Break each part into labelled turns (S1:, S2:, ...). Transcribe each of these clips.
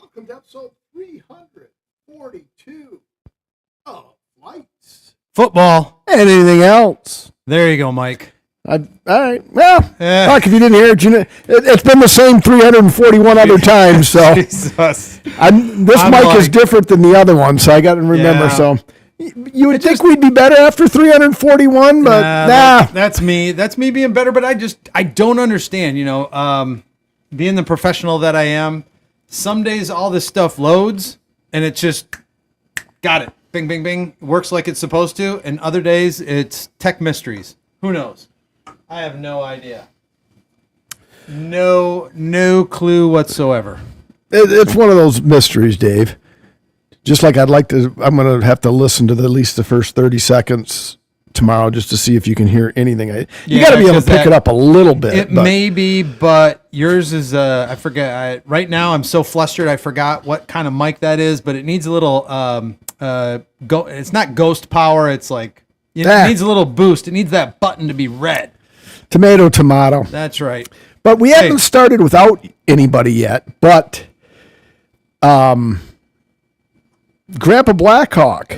S1: welcome to episode 342 of Lights,
S2: Football.
S1: and anything else.
S2: There you go, Mike.
S1: All right. Well,
S2: Yeah.
S1: Fuck, if you didn't hear it, it's been the same 341 other times. So
S2: Jesus.
S1: this
S2: I'm
S1: mic is
S2: like-
S1: different than the other one, so I got to remember.
S2: Yeah.
S1: So you would think we'd be better after 341, but nah.
S2: That's me. That's me being better, but I don't understand, being the professional that I am. Some days all this stuff loads and it's just got it. Bing, bing, bing. Works like it's supposed to. And other days it's tech mysteries. Who knows? I have no idea. No clue whatsoever.
S1: It's one of those mysteries, Dave. Just like I'm going to have to listen to at least the first 30 seconds tomorrow just to see if you can hear anything. You got to be able to pick it up a little bit.
S2: It may be, but yours is, I forget. Right now I'm so flustered I forgot what kind of mic that is, but it needs a little, it's not ghost power. It's like, it needs a little boost. It needs that button to be red.
S1: Tomato.
S2: That's right.
S1: But we haven't started without anybody yet. But Grandpa Blackhawk.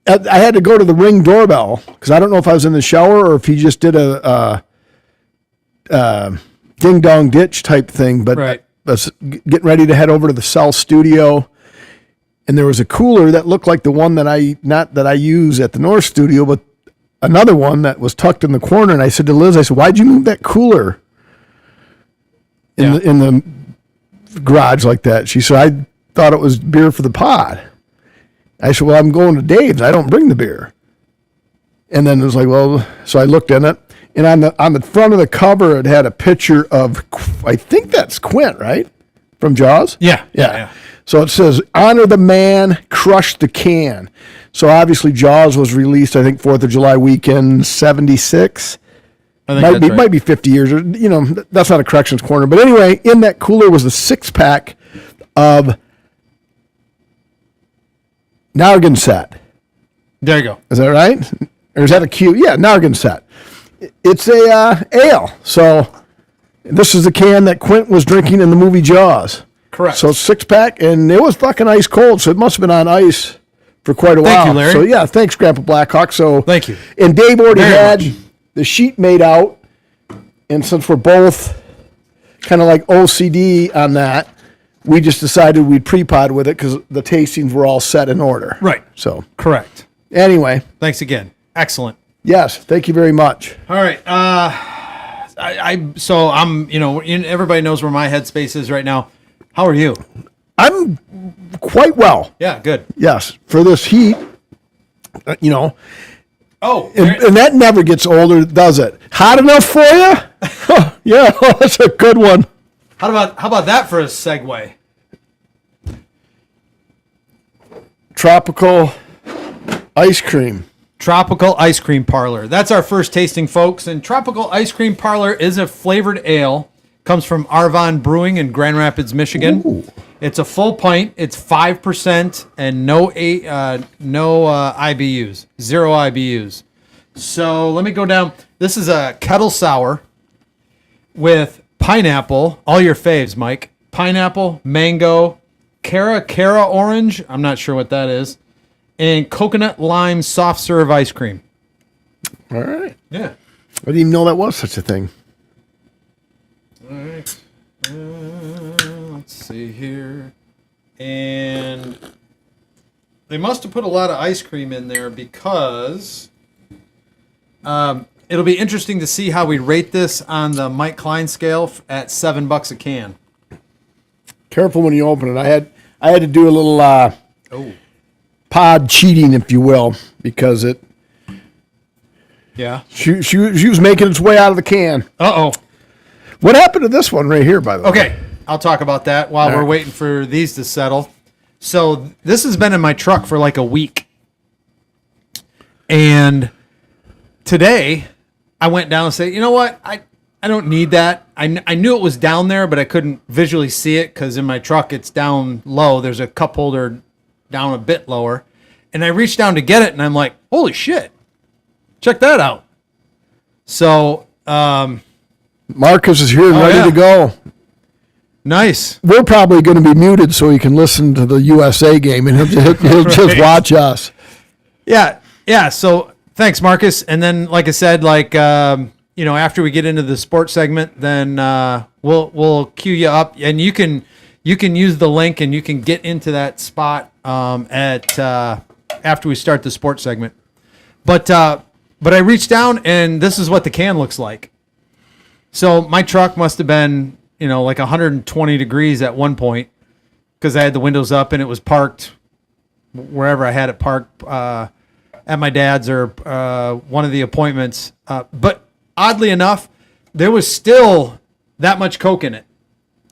S1: I had to go to the Ring doorbell because I don't know if I was in the shower or if he just did a ding dong ditch type thing. But
S2: Right.
S1: I was getting ready to head over to the Cell Studio, and there was a cooler that looked like the one that I use at the North Studio, but another one that was tucked in the corner. And I said to Liz, "Why'd you move that cooler in the garage like that?" She said, "I thought it was beer for the pod." I said, "Well, I'm going to Dave's. I don't bring the beer." And then it was like, well, so I looked in it, and on the front of the cover, it had a picture of, I think that's Quint, right? From Jaws?
S2: Yeah.
S1: So it says, "Honor the man, crush the can." So obviously Jaws was released, I think, 4th of July weekend, 76.
S2: I think that's right.
S1: Might be 50 years. Or, that's not a corrections corner. But anyway, in that cooler was a 6-pack of Narragansett.
S2: There you go.
S1: Is that right? Or is that a Q? Yeah, Narragansett. It's a ale. So this is the can that Quint was drinking in the movie Jaws.
S2: Correct.
S1: So 6-pack, and it was fucking ice cold, so it must have been on ice for quite a while.
S2: Thank you, Larry.
S1: So yeah, thanks, Grandpa Blackhawk. So
S2: Thank you.
S1: And Dave already
S2: Very
S1: had
S2: much.
S1: the sheet made out, and since we're both kind of like OCD on that, we just decided we'd pre-pod with it because the tastings were all set in order.
S2: Right.
S1: So
S2: Correct.
S1: anyway,
S2: Thanks again. Excellent.
S1: yes, thank you very much.
S2: All right. So I'm, everybody knows where my headspace is right now. How are you?
S1: I'm quite well.
S2: Yeah, good.
S1: Yes, for this heat,
S2: Oh,
S1: and that never gets older, does it? Hot enough for you? Yeah, that's a good one.
S2: how about that for a segue?
S1: Tropical ice cream.
S2: Tropical Ice Cream Parlor. That's our first tasting, folks. And Tropical Ice Cream Parlor is a flavored ale. Comes from Arvon Brewing in Grand Rapids, Michigan.
S1: Ooh.
S2: It's a full pint. It's 5% and no IBUs, 0 IBUs. So let me go down. This is a kettle sour with pineapple. All your faves, Mike. Pineapple, mango, Cara orange. I'm not sure what that is. And coconut lime soft serve ice cream.
S1: All right.
S2: Yeah.
S1: I didn't even know that was such a thing.
S2: All right. Let's see here. And they must have put a lot of ice cream in there because it'll be interesting to see how we rate this on the Mike Klein scale at $7 a can.
S1: Careful when you open it. I had to do a little pod cheating, if you will, because
S2: Yeah.
S1: she was making its way out of the can.
S2: Uh-oh.
S1: What happened to this one right here, by the way?
S2: Okay. I'll talk about that while we're waiting for these to settle. So this has been in my truck for like a week. And today I went down and said, you know what? I don't need that. I knew it was down there, but I couldn't visually see it because in my truck it's down low. There's a cup holder down a bit lower. And I reached down to get it and I'm like, holy shit. Check that out. So,
S1: Marcus is here and ready
S2: yeah.
S1: to go.
S2: Nice.
S1: We're probably going to be muted so he can listen to the USA game, and he'll just watch us.
S2: Yeah. Yeah. So thanks, Marcus. And then, like I said, after we get into the sports segment, then we'll queue you up, and you can use the link, and you can get into that spot after we start the sports segment. But I reached down, and this is what the can looks like. So my truck must have been, like 120 degrees at one point, because I had the windows up and it was parked wherever I had it parked, at my dad's or one of the appointments. But oddly enough, there was still that much Coke in it.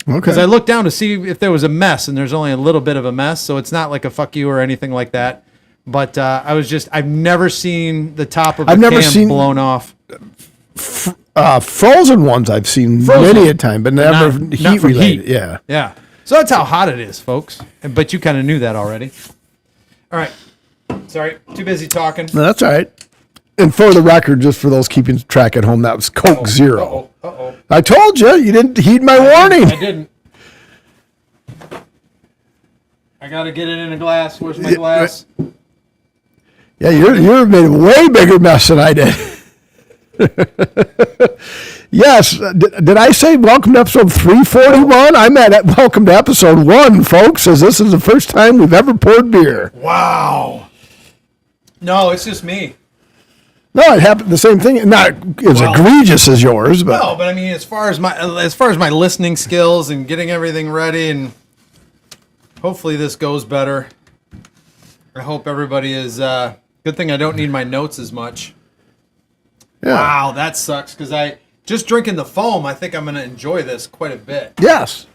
S2: Because I looked down to see if there was a mess, and there's only a little bit of a mess, so it's not like a fuck you or anything like that. But I've never seen the top of a can blown off.
S1: Frozen ones I've seen many a time, but never heat related. Yeah.
S2: Yeah. So that's how hot it is, folks. But you kind of knew that already. All right. Sorry. Too busy talking.
S1: No, that's all right. And for the record, just for those keeping track at home, that was Coke Zero.
S2: Uh-oh.
S1: I told you didn't heed my warning.
S2: I didn't. I got to get it in a glass. Where's my glass?
S1: Yeah, you made a way bigger mess than I did. Yes. Did I say welcome to episode 341? I'm at welcome to episode 1, folks, as this is the first time we've ever poured beer.
S2: Wow. No, it's just me.
S1: No, it happened the same thing. Not as egregious as yours, but
S2: no. But I mean, as far as my listening skills and getting everything ready, and hopefully this goes better. I hope everybody is. Good thing I don't need my notes as much.
S1: yeah.
S2: Wow, that sucks because just drinking the foam. I think I'm going to enjoy this quite a bit.
S1: Yes.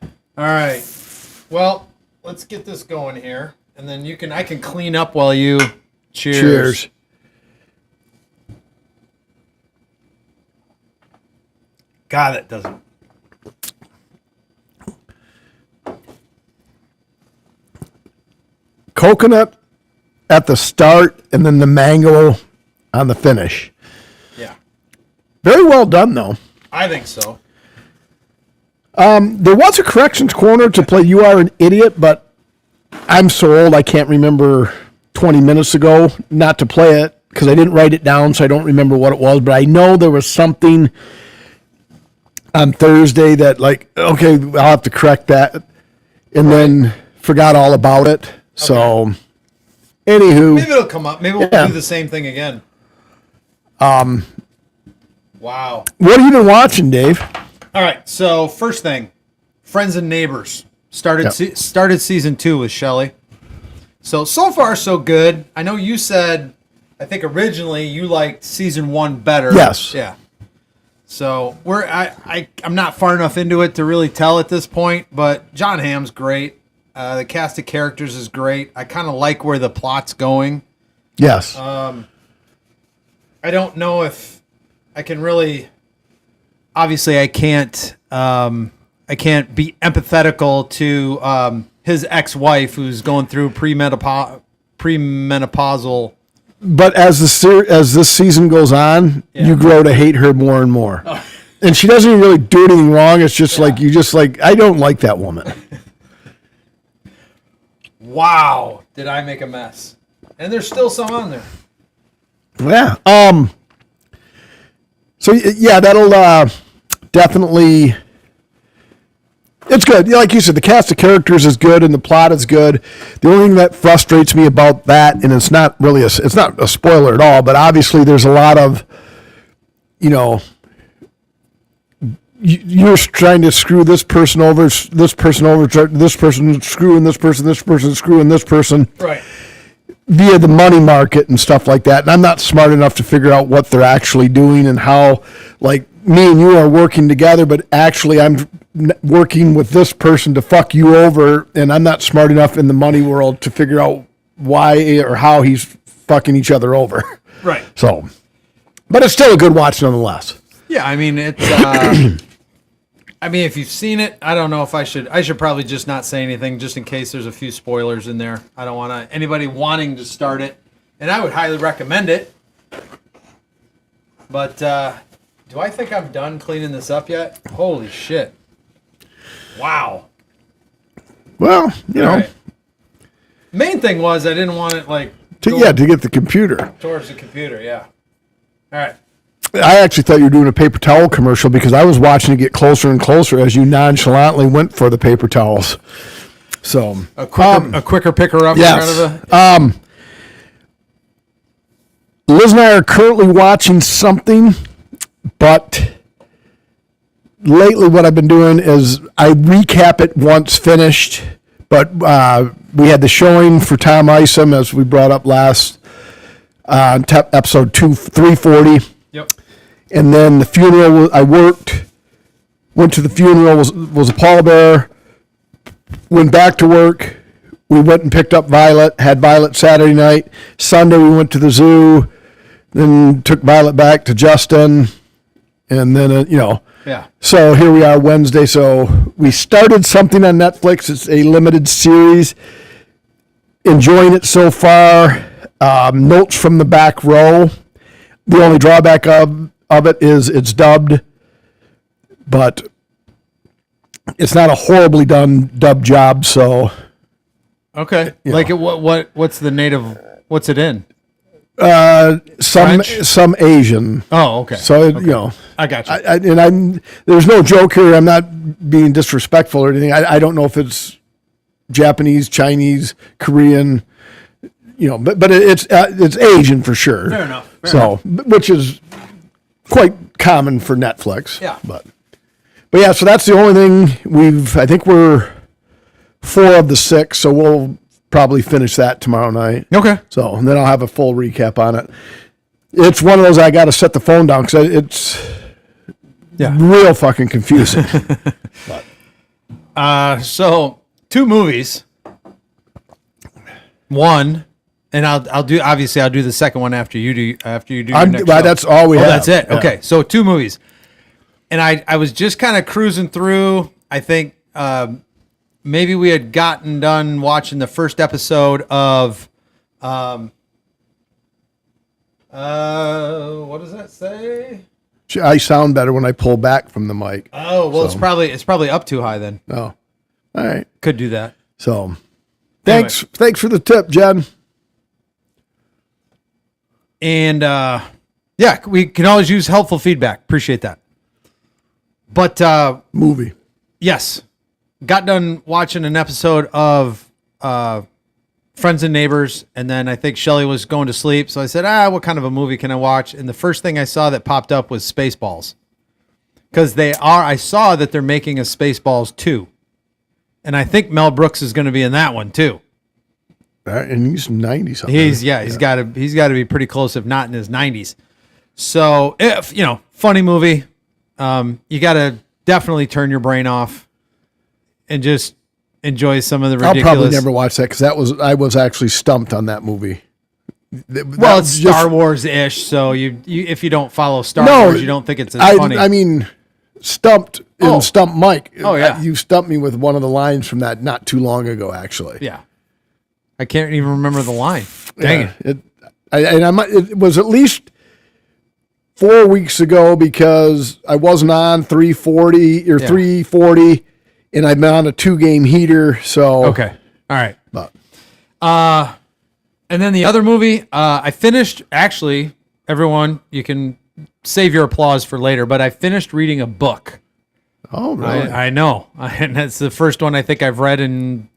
S2: All right. Well, let's get this going here, and then I can clean up while you cheers. God, that doesn't.
S1: Coconut at the start, and then the mango on the finish.
S2: Yeah.
S1: Very well done, though.
S2: I think so.
S1: There was a corrections corner to play You Are an Idiot, but I'm so old I can't remember 20 minutes ago not to play it because I didn't write it down, so I don't remember what it was. But I know there was something on Thursday that, okay, I'll have to correct that, and then forgot all about it. Okay. So, anywho.
S2: Maybe it'll come up. Maybe we'll do the same thing again. Wow.
S1: What have you been watching, Dave?
S2: All right, so first thing, Friends and Neighbors started season 2 with Shelley. So far so good. I know you said, I think originally you liked season 1 better.
S1: Yes.
S2: Yeah. So I'm not far enough into it to really tell at this point, but John Hamm's great. The cast of characters is great. I kind of like where the plot's going.
S1: Yes.
S2: I don't know if I can really. Obviously, I can't be empathetical to his ex-wife who's going through premenopausal.
S1: But as this season goes on, you grow to hate her more and more. Oh. And she doesn't even really do anything wrong. It's just I don't like that woman.
S2: Wow, did I make a mess? And there's still some on there.
S1: Yeah. So yeah, that'll definitely. It's good. Like you said, the cast of characters is good and the plot is good. The only thing that frustrates me about that, and it's not a spoiler at all, but obviously there's a lot of, you're trying to screw this person over, this person screwing this person screwing this person.
S2: Right.
S1: Via the money market and stuff like that. And I'm not smart enough to figure out what they're actually doing and how, like, me and you are working together, but actually I'm working with this person to fuck you over, and I'm not smart enough in the money world to figure out why or how he's fucking each other over.
S2: Right.
S1: So, but it's still a good watch nonetheless.
S2: Yeah, I mean, it's, if you've seen it, I don't know if I should probably just not say anything just in case there's a few spoilers in there. I don't want anybody wanting to start it, and I would highly recommend it. But, do I think I'm done cleaning this up yet? Holy shit. Wow.
S1: Well, you know,
S2: All right. Main thing was I didn't want it like
S1: to get the computer.
S2: towards the computer. Yeah. All right.
S1: I actually thought you were doing a paper towel commercial because I was watching it get closer and closer as you nonchalantly went for the paper towels. So
S2: A quicker picker up.
S1: yes.
S2: Kind of
S1: Liz and I are currently watching something, but lately what I've been doing is I recap it once finished. But we had the showing for Tom Isom, as we brought up last episode 340.
S2: Yep.
S1: And then the funeral, I went to the funeral, was a pallbearer, went back to work. We went and picked up Violet, had Violet Saturday night. Sunday we went to the zoo, then took Violet back to Justin, and then,
S2: Yeah.
S1: So here we are Wednesday. So we started something on Netflix. It's a limited series. Enjoying it so far. Notes from the back row. The only drawback of it is it's dubbed, but it's not a horribly done dub job. So
S2: Okay.
S1: You
S2: Like
S1: know.
S2: what's the native? What's it in?
S1: some
S2: French?
S1: some Asian.
S2: Oh, okay.
S1: So
S2: Okay. I got you.
S1: There's no joke here. I'm not being disrespectful or anything. I don't know if it's Japanese, Chinese, Korean, but it's Asian for sure.
S2: Fair enough.
S1: Which is quite common for Netflix.
S2: Yeah.
S1: But yeah, so that's the only thing I think we're 4 of the 6, so we'll probably finish that tomorrow night.
S2: Okay.
S1: So, and then I'll have a full recap on it. It's one of those I got to set the phone down because it's real fucking confusing.
S2: So 2 movies. One, and I'll do the second one after you do your next show.
S1: That's all we have.
S2: That's it.
S1: Yeah.
S2: Okay. So 2 movies. And I was just kind of cruising through. I think maybe we had gotten done watching the first episode of what does that say?
S1: I sound better when I pull back from the mic.
S2: Oh, well, it's probably up too high then.
S1: Oh, all right.
S2: Could do that.
S1: So, thanks for the tip, Jen.
S2: And we can always use helpful feedback. Appreciate that. But
S1: Movie.
S2: yes, got done watching an episode of Friends and Neighbors, and then I think Shelly was going to sleep, so I said, what kind of a movie can I watch? And the first thing I saw that popped up was Spaceballs, because I saw that they're making a Spaceballs 2, and I think Mel Brooks is going to be in that one too.
S1: And he's 90 something.
S2: He's got to be pretty close, if not in his 90s. So if funny movie, you got to definitely turn your brain off and just enjoy some of the ridiculous.
S1: I'll probably never watch that because I was actually stumped on that movie.
S2: Well, it's Star Wars-ish, so you if you don't follow Star Wars, you don't think it's as funny.
S1: I mean, stumped in Stump Mike.
S2: Oh, yeah.
S1: You stumped me with one of the lines from that not too long ago, actually.
S2: Yeah, I can't even remember the line. Dang it!
S1: It was at least 4 weeks ago because I wasn't on 340, and I'm on a 2-game heater. So
S2: Okay, all right.
S1: But
S2: And then the other movie, I finished. Actually, everyone, you can save your applause for later. But I finished reading a book.
S1: oh, really?
S2: I know, and that's the first one I think I've read in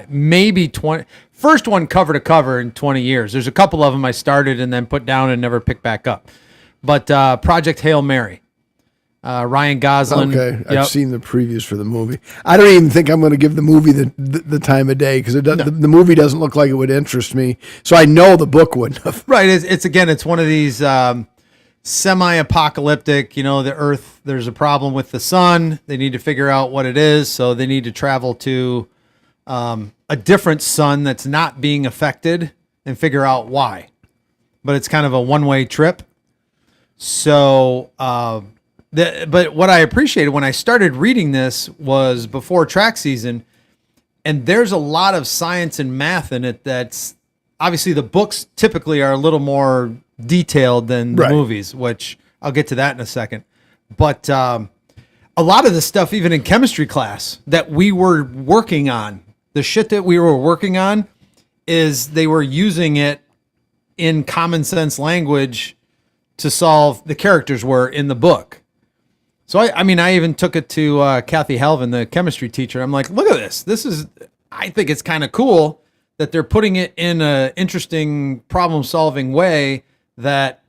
S2: maybe 20. First one cover to cover in 20 years. There's a couple of them I started and then put down and never picked back up. But Project Hail Mary, Ryan Gosling.
S1: Okay,
S2: Yep.
S1: I've seen the previews for the movie. I don't even think I'm going to give the movie the time of day because the movie doesn't look like it would interest me. So I know the book wouldn't have.
S2: Right. It's one of these semi-apocalyptic. The Earth. There's a problem with the sun. They need to figure out what it is, so they need to travel to a different sun that's not being affected and figure out why. But it's kind of a one-way trip. So, but what I appreciated when I started reading this was before track season, and there's a lot of science and math in it. That's obviously the books typically are a little more detailed than the
S1: Right.
S2: movies, which I'll get to that in a second. But a lot of the stuff, even in chemistry class, that we were working on, the shit that we were working on, is they were using it in common sense language to solve. The characters were in the book. So I mean, I even took it to Kathy Halvin, the chemistry teacher. I'm like, look at this. I think it's kind of cool that they're putting it in a interesting problem solving way that,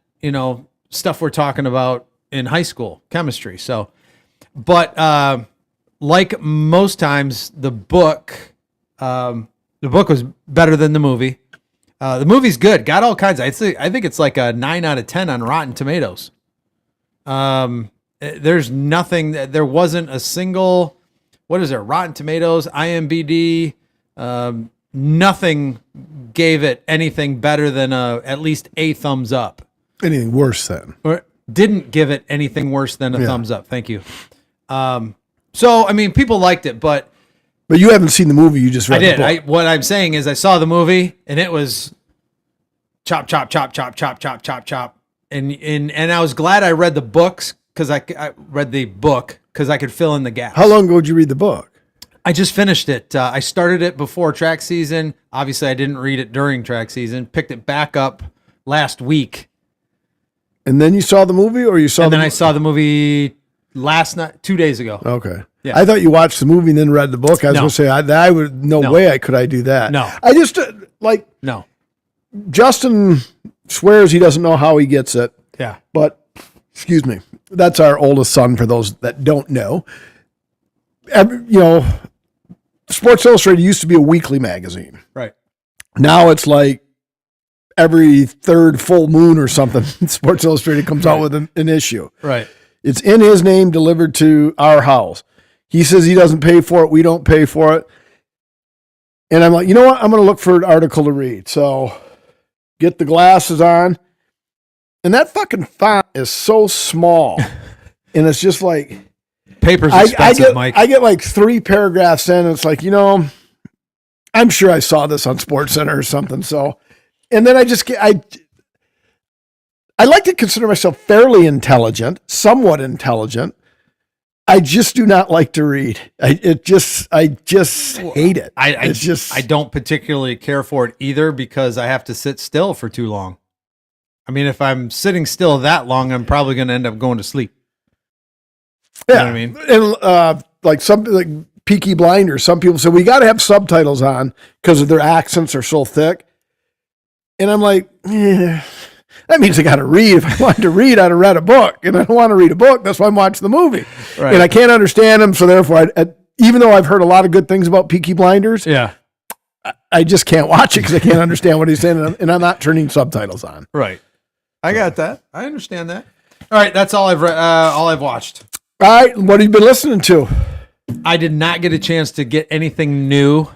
S2: stuff we're talking about in high school chemistry. So, but like most times, the book was better than the movie. The movie's good. Got all kinds. I think it's like a 9 out of 10 on Rotten Tomatoes. There's nothing. There wasn't a single. What is it? Rotten Tomatoes, IMDb. Nothing gave it anything better than at least a thumbs up.
S1: Anything worse than?
S2: Or didn't give it anything worse than a thumbs up. Thank you. So I mean, people liked it, but
S1: you haven't seen the movie. You just read the book.
S2: What I'm saying is, I saw the movie and it was chop, chop, chop, chop, chop, chop, chop, chop, and I was glad I read the books because I read the book because I could fill in the gaps.
S1: How long ago did you read the book?
S2: I just finished it. I started it before track season. Obviously, I didn't read it during track season. Picked it back up last week.
S1: And then you saw the movie, or you saw?
S2: And then I saw the movie last night, 2 days ago.
S1: Okay.
S2: Yeah.
S1: I thought you watched the movie and then read the book. I was going to say, I would no way I could do that.
S2: No.
S1: I just
S2: No.
S1: Justin swears he doesn't know how he gets it.
S2: Yeah.
S1: But excuse me, that's our oldest son. For those that don't know, Sports Illustrated used to be a weekly magazine.
S2: Right.
S1: Now it's like every third full moon or something, Sports Illustrated comes out with an issue.
S2: Right.
S1: It's in his name, delivered to our house. He says he doesn't pay for it. We don't pay for it. And I'm like, you know what? I'm going to look for an article to read. So get the glasses on. And that fucking font is so small. And it's just like,
S2: paper's expensive, Mike.
S1: I get like 3 paragraphs in. And it's like, I'm sure I saw this on SportsCenter or something. So, and then I like to consider myself fairly intelligent, somewhat intelligent. I just do not like to read. I just hate it.
S2: I don't particularly care for it either because I have to sit still for too long. I mean, if I'm sitting still that long, I'm probably going to end up going to sleep.
S1: Yeah,
S2: you know what I mean?
S1: And like something like Peaky Blinders, some people say we got to have subtitles on because of their accents are so thick. And I'm like, that means I got to read. If I wanted to read, I'd have read a book, and I don't want to read a book. That's why I'm watching the movie,
S2: right.
S1: And I can't understand them. So therefore, even though I've heard a lot of good things about Peaky Blinders,
S2: yeah,
S1: I just can't watch it because I can't understand what he's saying, and I'm not turning subtitles on.
S2: Right. I got that. I understand that. All right, that's all I've read. All I've watched.
S1: All right, what have you been listening to?
S2: I did not get a chance to get anything new,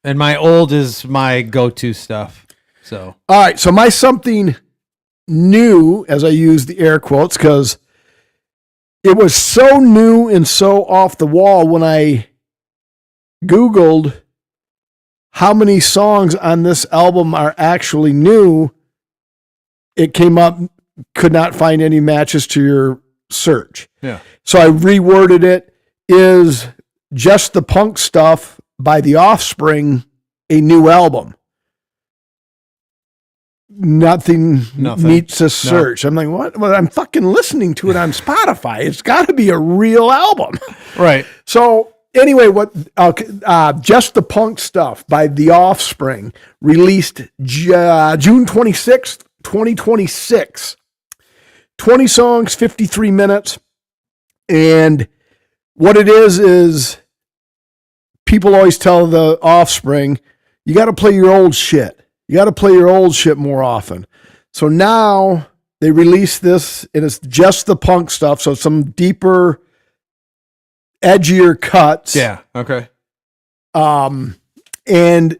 S2: and my old is my go-to stuff. So,
S1: all right, so my something new, as I use the air quotes, because it was so new and so off the wall when I Googled how many songs on this album are actually new. It came up, could not find any matches to your search.
S2: Yeah.
S1: So I reworded it. Is Just the Punk Stuff by The Offspring a new album? Nothing. Meets a search. No. I'm like, what? Well, I'm fucking listening to it on Spotify. It's got to be a real album.
S2: Right.
S1: So anyway, Just the Punk Stuff by The Offspring, released June 26th, 2026. 20 songs, 53 minutes. And what it is people always tell The Offspring, you got to play your old shit. You got to play your old shit more often. So now they release this, and it's just the punk stuff. So some deeper, edgier cuts.
S2: Yeah. Okay.
S1: And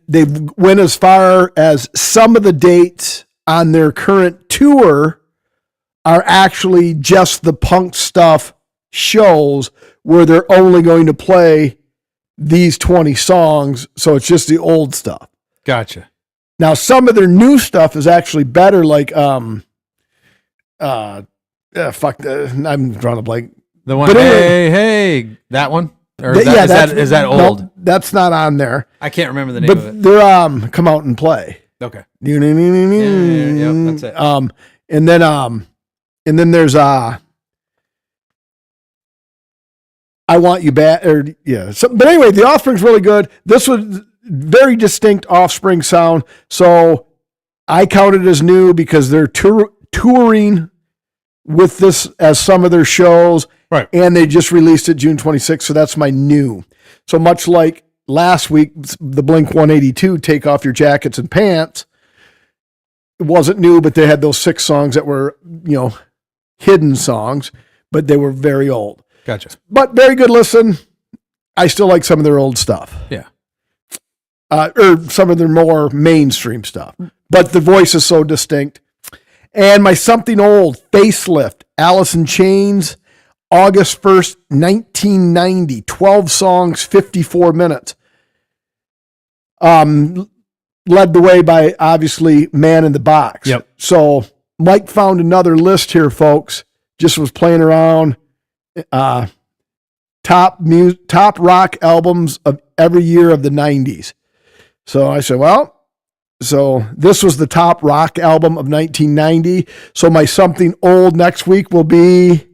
S1: they went as far as some of the dates on their current tour are actually just the punk stuff shows where they're only going to play these 20 songs. So it's just the old stuff.
S2: Gotcha.
S1: Now, some of their new stuff is actually better, like, I'm drawing a blank.
S2: The one,
S1: But anyway-
S2: hey, that one? Or
S1: Th- yeah,
S2: is that old?
S1: No, that's not on there.
S2: I can't remember the name of
S1: But
S2: it.
S1: they're come out and play.
S2: Okay.
S1: Yeah,
S2: Yep, that's it.
S1: And then there's I Want You Back, or yeah. So, but anyway, the Offspring's really good. This was very distinct Offspring sound. So I count it as new because they're touring with this as some of their shows.
S2: Right.
S1: And they just released it June 26th. So that's my new. So much like last week, the Blink 182 Take Off Your Jackets and Pants. It wasn't new, but they had those 6 songs that were, hidden songs, but they were very old.
S2: Gotcha.
S1: But very good listen. I still like some of their old stuff.
S2: Yeah.
S1: Or some of their more mainstream stuff. But the voice is so distinct. And my something old, Facelift, Alice in Chains, August 1st, 1990, 12 songs, 54 minutes. Led the way by, obviously, Man in the Box.
S2: Yep.
S1: So Mike found another list here, folks. Just was playing around. Top rock albums of every year of the 90s. So I said, so this was the top rock album of 1990. So my something old next week will be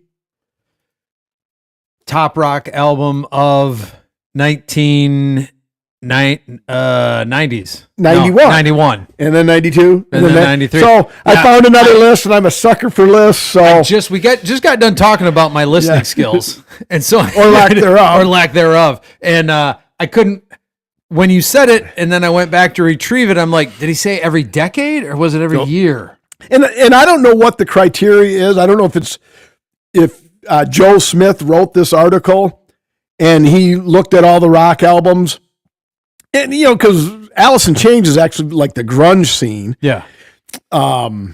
S2: Top rock album of 1990s.
S1: 91.
S2: No, 91.
S1: And then 92.
S2: And then 93.
S1: So I found another list, and I'm a sucker for lists. So
S2: We just got done talking about my listening skills, and so
S1: Or lack thereof.
S2: or lack thereof. And I couldn't when you said it, and then I went back to retrieve it. I'm like, did he say every decade or was it every year?
S1: and I don't know what the criteria is. I don't know if Joe Smith wrote this article and he looked at all the rock albums, and because Alice in Chains is actually like the grunge scene.
S2: Yeah.
S1: No,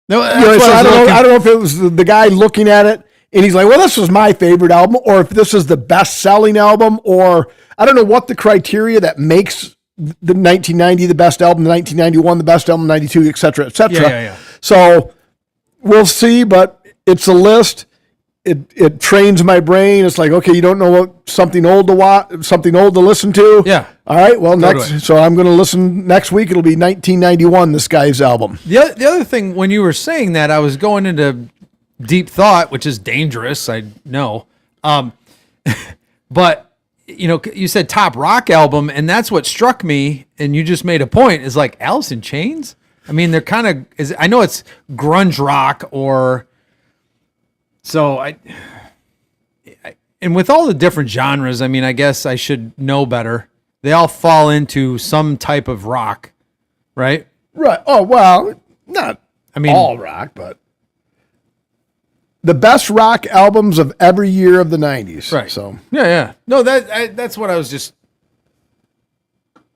S2: so
S1: I don't know if it was the guy looking at it and he's like, well, this was my favorite album, or if this is the best-selling album, or I don't know what the criteria that makes the 1990 the best album, the 1991 the best album, 92, et cetera, et cetera.
S2: Yeah.
S1: So we'll see, but it's a list. It trains my brain. It's like, okay, you don't know what something old to watch, something old to listen to.
S2: Yeah.
S1: All right. Well,
S2: Totally.
S1: so I'm going to listen next week. It'll be 1991. This guy's album.
S2: The other thing, when you were saying that, I was going into deep thought, which is dangerous. I know. But you said top rock album, and that's what struck me. And you just made a point. Is like Alice in Chains. I mean, they're kind of. I know it's grunge rock or. So and with all the different genres, I mean, I guess I should know better. They all fall into some type of rock, right?
S1: Right. Oh, well, not
S2: I mean,
S1: all rock, but the best rock albums of every year of the 90s.
S2: right.
S1: So
S2: Yeah. No, that's what I was just.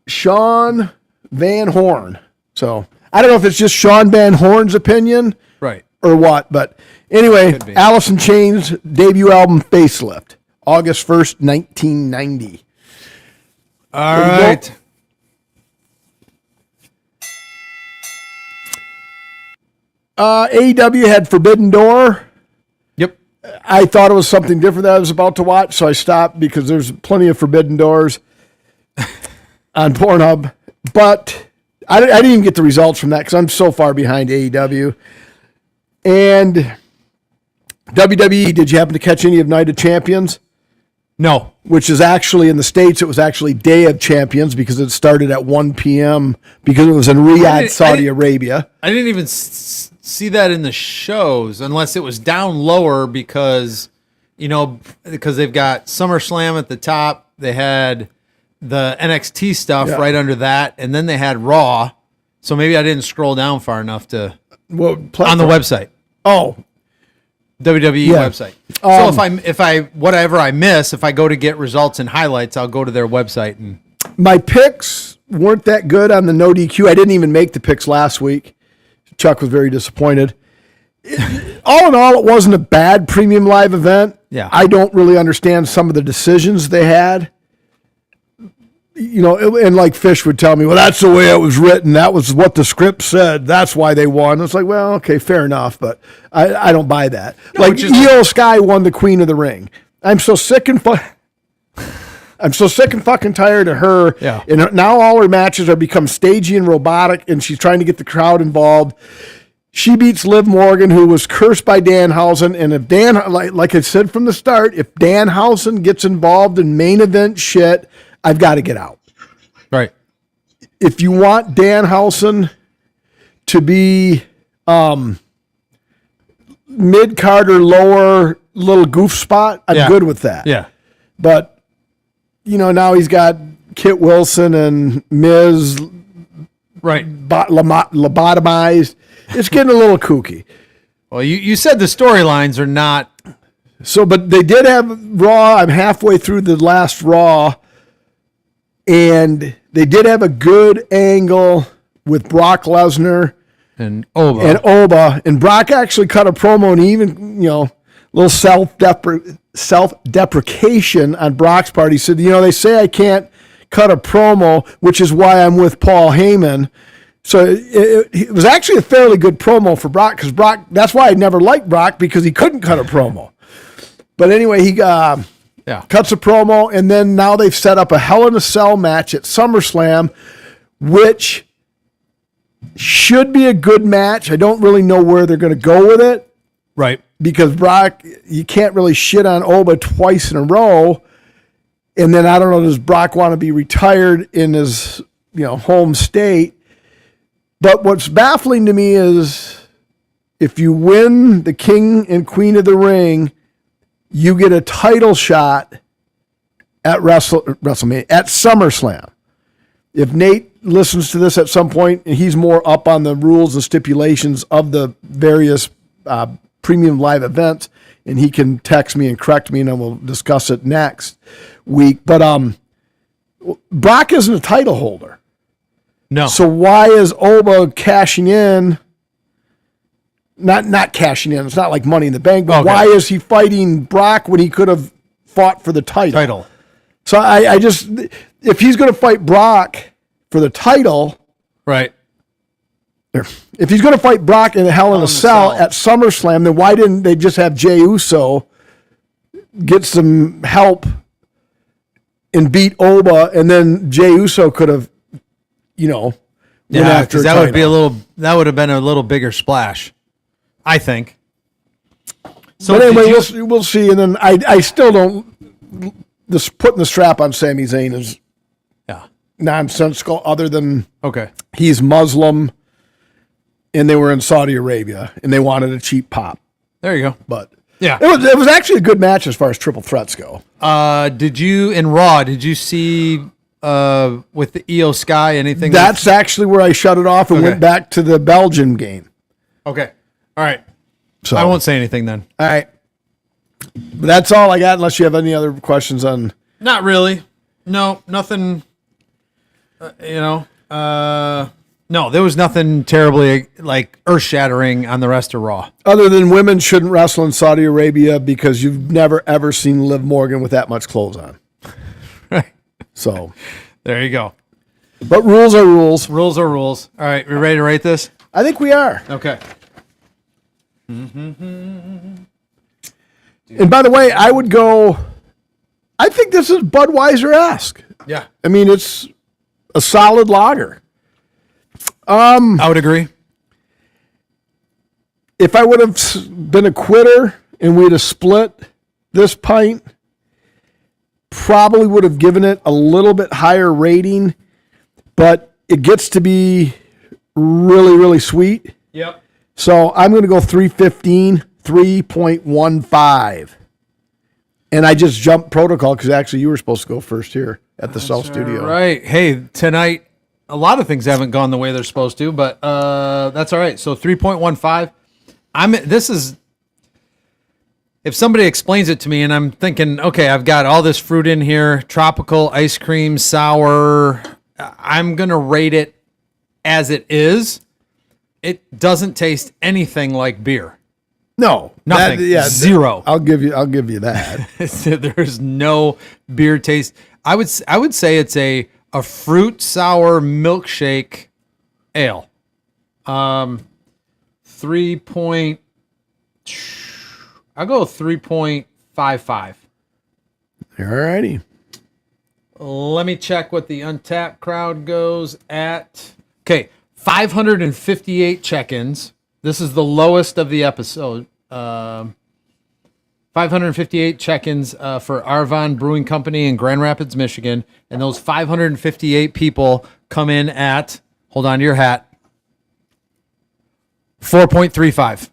S1: Sean Van Horn. So I don't know if it's just Sean Van Horn's opinion
S2: Right.
S1: or what, but anyway,
S2: Could be.
S1: Alice in Chains debut album Facelift, August 1st, 1990.
S2: All
S1: There you go.
S2: right.
S1: AEW had Forbidden Door.
S2: Yep.
S1: I thought it was something different that I was about to watch, so I stopped because there's plenty of Forbidden Doors on Pornhub. But I didn't even get the results from that because I'm so far behind AEW. And WWE, did you happen to catch any of Night of Champions?
S2: No.
S1: Which is actually, in the States, it was actually Day of Champions because it started at 1 p.m. because it was in Riyadh, Saudi Arabia.
S2: I didn't even see that in the shows unless it was down lower because they've got SummerSlam at the top. They had the NXT stuff right under that, and then they had Raw. So maybe I didn't scroll down far enough to on the website.
S1: Oh,
S2: WWE
S1: Yeah.
S2: website. So if I whatever I miss, if I go to get results and highlights, I'll go to their website and
S1: my picks weren't that good on the no DQ. I didn't even make the picks last week. Chuck was very disappointed. All in all, it wasn't a bad premium live event.
S2: Yeah.
S1: I don't really understand some of the decisions they had. and like Fish would tell me, well, that's the way it was written. That was what the script said. That's why they won. It's like, well, okay, fair enough, but I don't buy that.
S2: No,
S1: like Io Sky won the Queen of the Ring. I'm so sick and fucking tired of her.
S2: Yeah.
S1: And now all her matches are become stagey and robotic, and she's trying to get the crowd involved. She beats Liv Morgan, who was cursed by Danhausen. And if like I said from the start, if Danhausen gets involved in main event shit, I've got to get out.
S2: Right.
S1: If you want Danhausen to be mid-card or lower little goof spot, I'm good with that.
S2: Yeah.
S1: But, now he's got Kit Wilson and Miz
S2: Right.
S1: lobotomized. It's getting a little kooky.
S2: Well, you said the storylines are not.
S1: So, but they did have Raw. I'm halfway through the last Raw. And they did have a good angle with Brock Lesnar
S2: And Oba.
S1: And Brock actually cut a promo and even, little self-deprecation on Brock's part. He said, they say I can't cut a promo, which is why I'm with Paul Heyman. So it was actually a fairly good promo for Brock, because that's why I never liked Brock, because he couldn't cut a promo. But anyway, he cuts a promo, and then now they've set up a Hell in a Cell match at SummerSlam, which should be a good match. I don't really know where they're going to go with it.
S2: Right.
S1: Because Brock, you can't really shit on Oba twice in a row. And then I don't know, does Brock want to be retired in his, home state? But what's baffling to me is if you win the King and Queen of the Ring, you get a title shot at WrestleMania, at SummerSlam. If Nate listens to this at some point and he's more up on the rules and stipulations of the various premium live events, and he can text me and correct me, and then we'll discuss it next week. But Brock isn't a title holder.
S2: No.
S1: So why is Oba cashing in? Not cashing in. It's not like Money in the Bank, but why is he fighting Brock when he could have fought for the title? So I just, if he's going to fight Brock for the title,
S2: right.
S1: If he's going to fight Brock in a Hell in a Cell at SummerSlam, then why didn't they just have Jey Uso get some help and beat Oba, and then Jey Uso could have, went after
S2: that would be that would have been a little bigger splash, I think. So
S1: but anyway, we'll see. And then I still don't. This putting the strap on Sami Zayn is nonsensical. Other than he's Muslim, and they were in Saudi Arabia, and they wanted a cheap pop.
S2: There you go.
S1: But it was actually a good match as far as triple threats go.
S2: Did you see with the Io Sky anything?
S1: That's actually where I shut it off and went back to the Belgian game.
S2: Okay. All right.
S1: So
S2: I won't say anything then.
S1: All right. But that's all I got, unless you have any other questions on.
S2: Not really. No, nothing. No, there was nothing terribly earth-shattering on the rest of Raw.
S1: Other than women shouldn't wrestle in Saudi Arabia because you've never ever seen Liv Morgan with that much clothes on.
S2: Right.
S1: So
S2: there you go.
S1: But rules are rules.
S2: Rules are rules. All right, we ready to rate this?
S1: I think we are.
S2: Okay.
S1: And by the way, I would go. I think this is Budweiser-esque.
S2: Yeah.
S1: I mean, it's a solid lager.
S2: I would agree.
S1: If I would have been a quitter and we'd have split this pint, probably would have given it a little bit higher rating, but it gets to be really, really sweet.
S2: Yep.
S1: So I'm going to go 3.15. And I just jumped protocol because actually you were supposed to go first here at the South Studio.
S2: Right. Hey, tonight, a lot of things haven't gone the way they're supposed to, but that's all right. So 3.15. If somebody explains it to me and I'm thinking, okay, I've got all this fruit in here, tropical, ice cream, sour, I'm going to rate it as it is. It doesn't taste anything like beer.
S1: No,
S2: nothing. Zero.
S1: I'll give you that.
S2: There's no beer taste. I would say it's a a fruit sour milkshake ale. 3 point. I'll go 3.55.
S1: All righty.
S2: Let me check what the Untapped crowd goes at. Okay, 558 check-ins. This is the lowest of the episode. 558 check-ins for Arvon Brewing Company in Grand Rapids, Michigan. And those 558 people come in at, hold on to your hat, 4.35.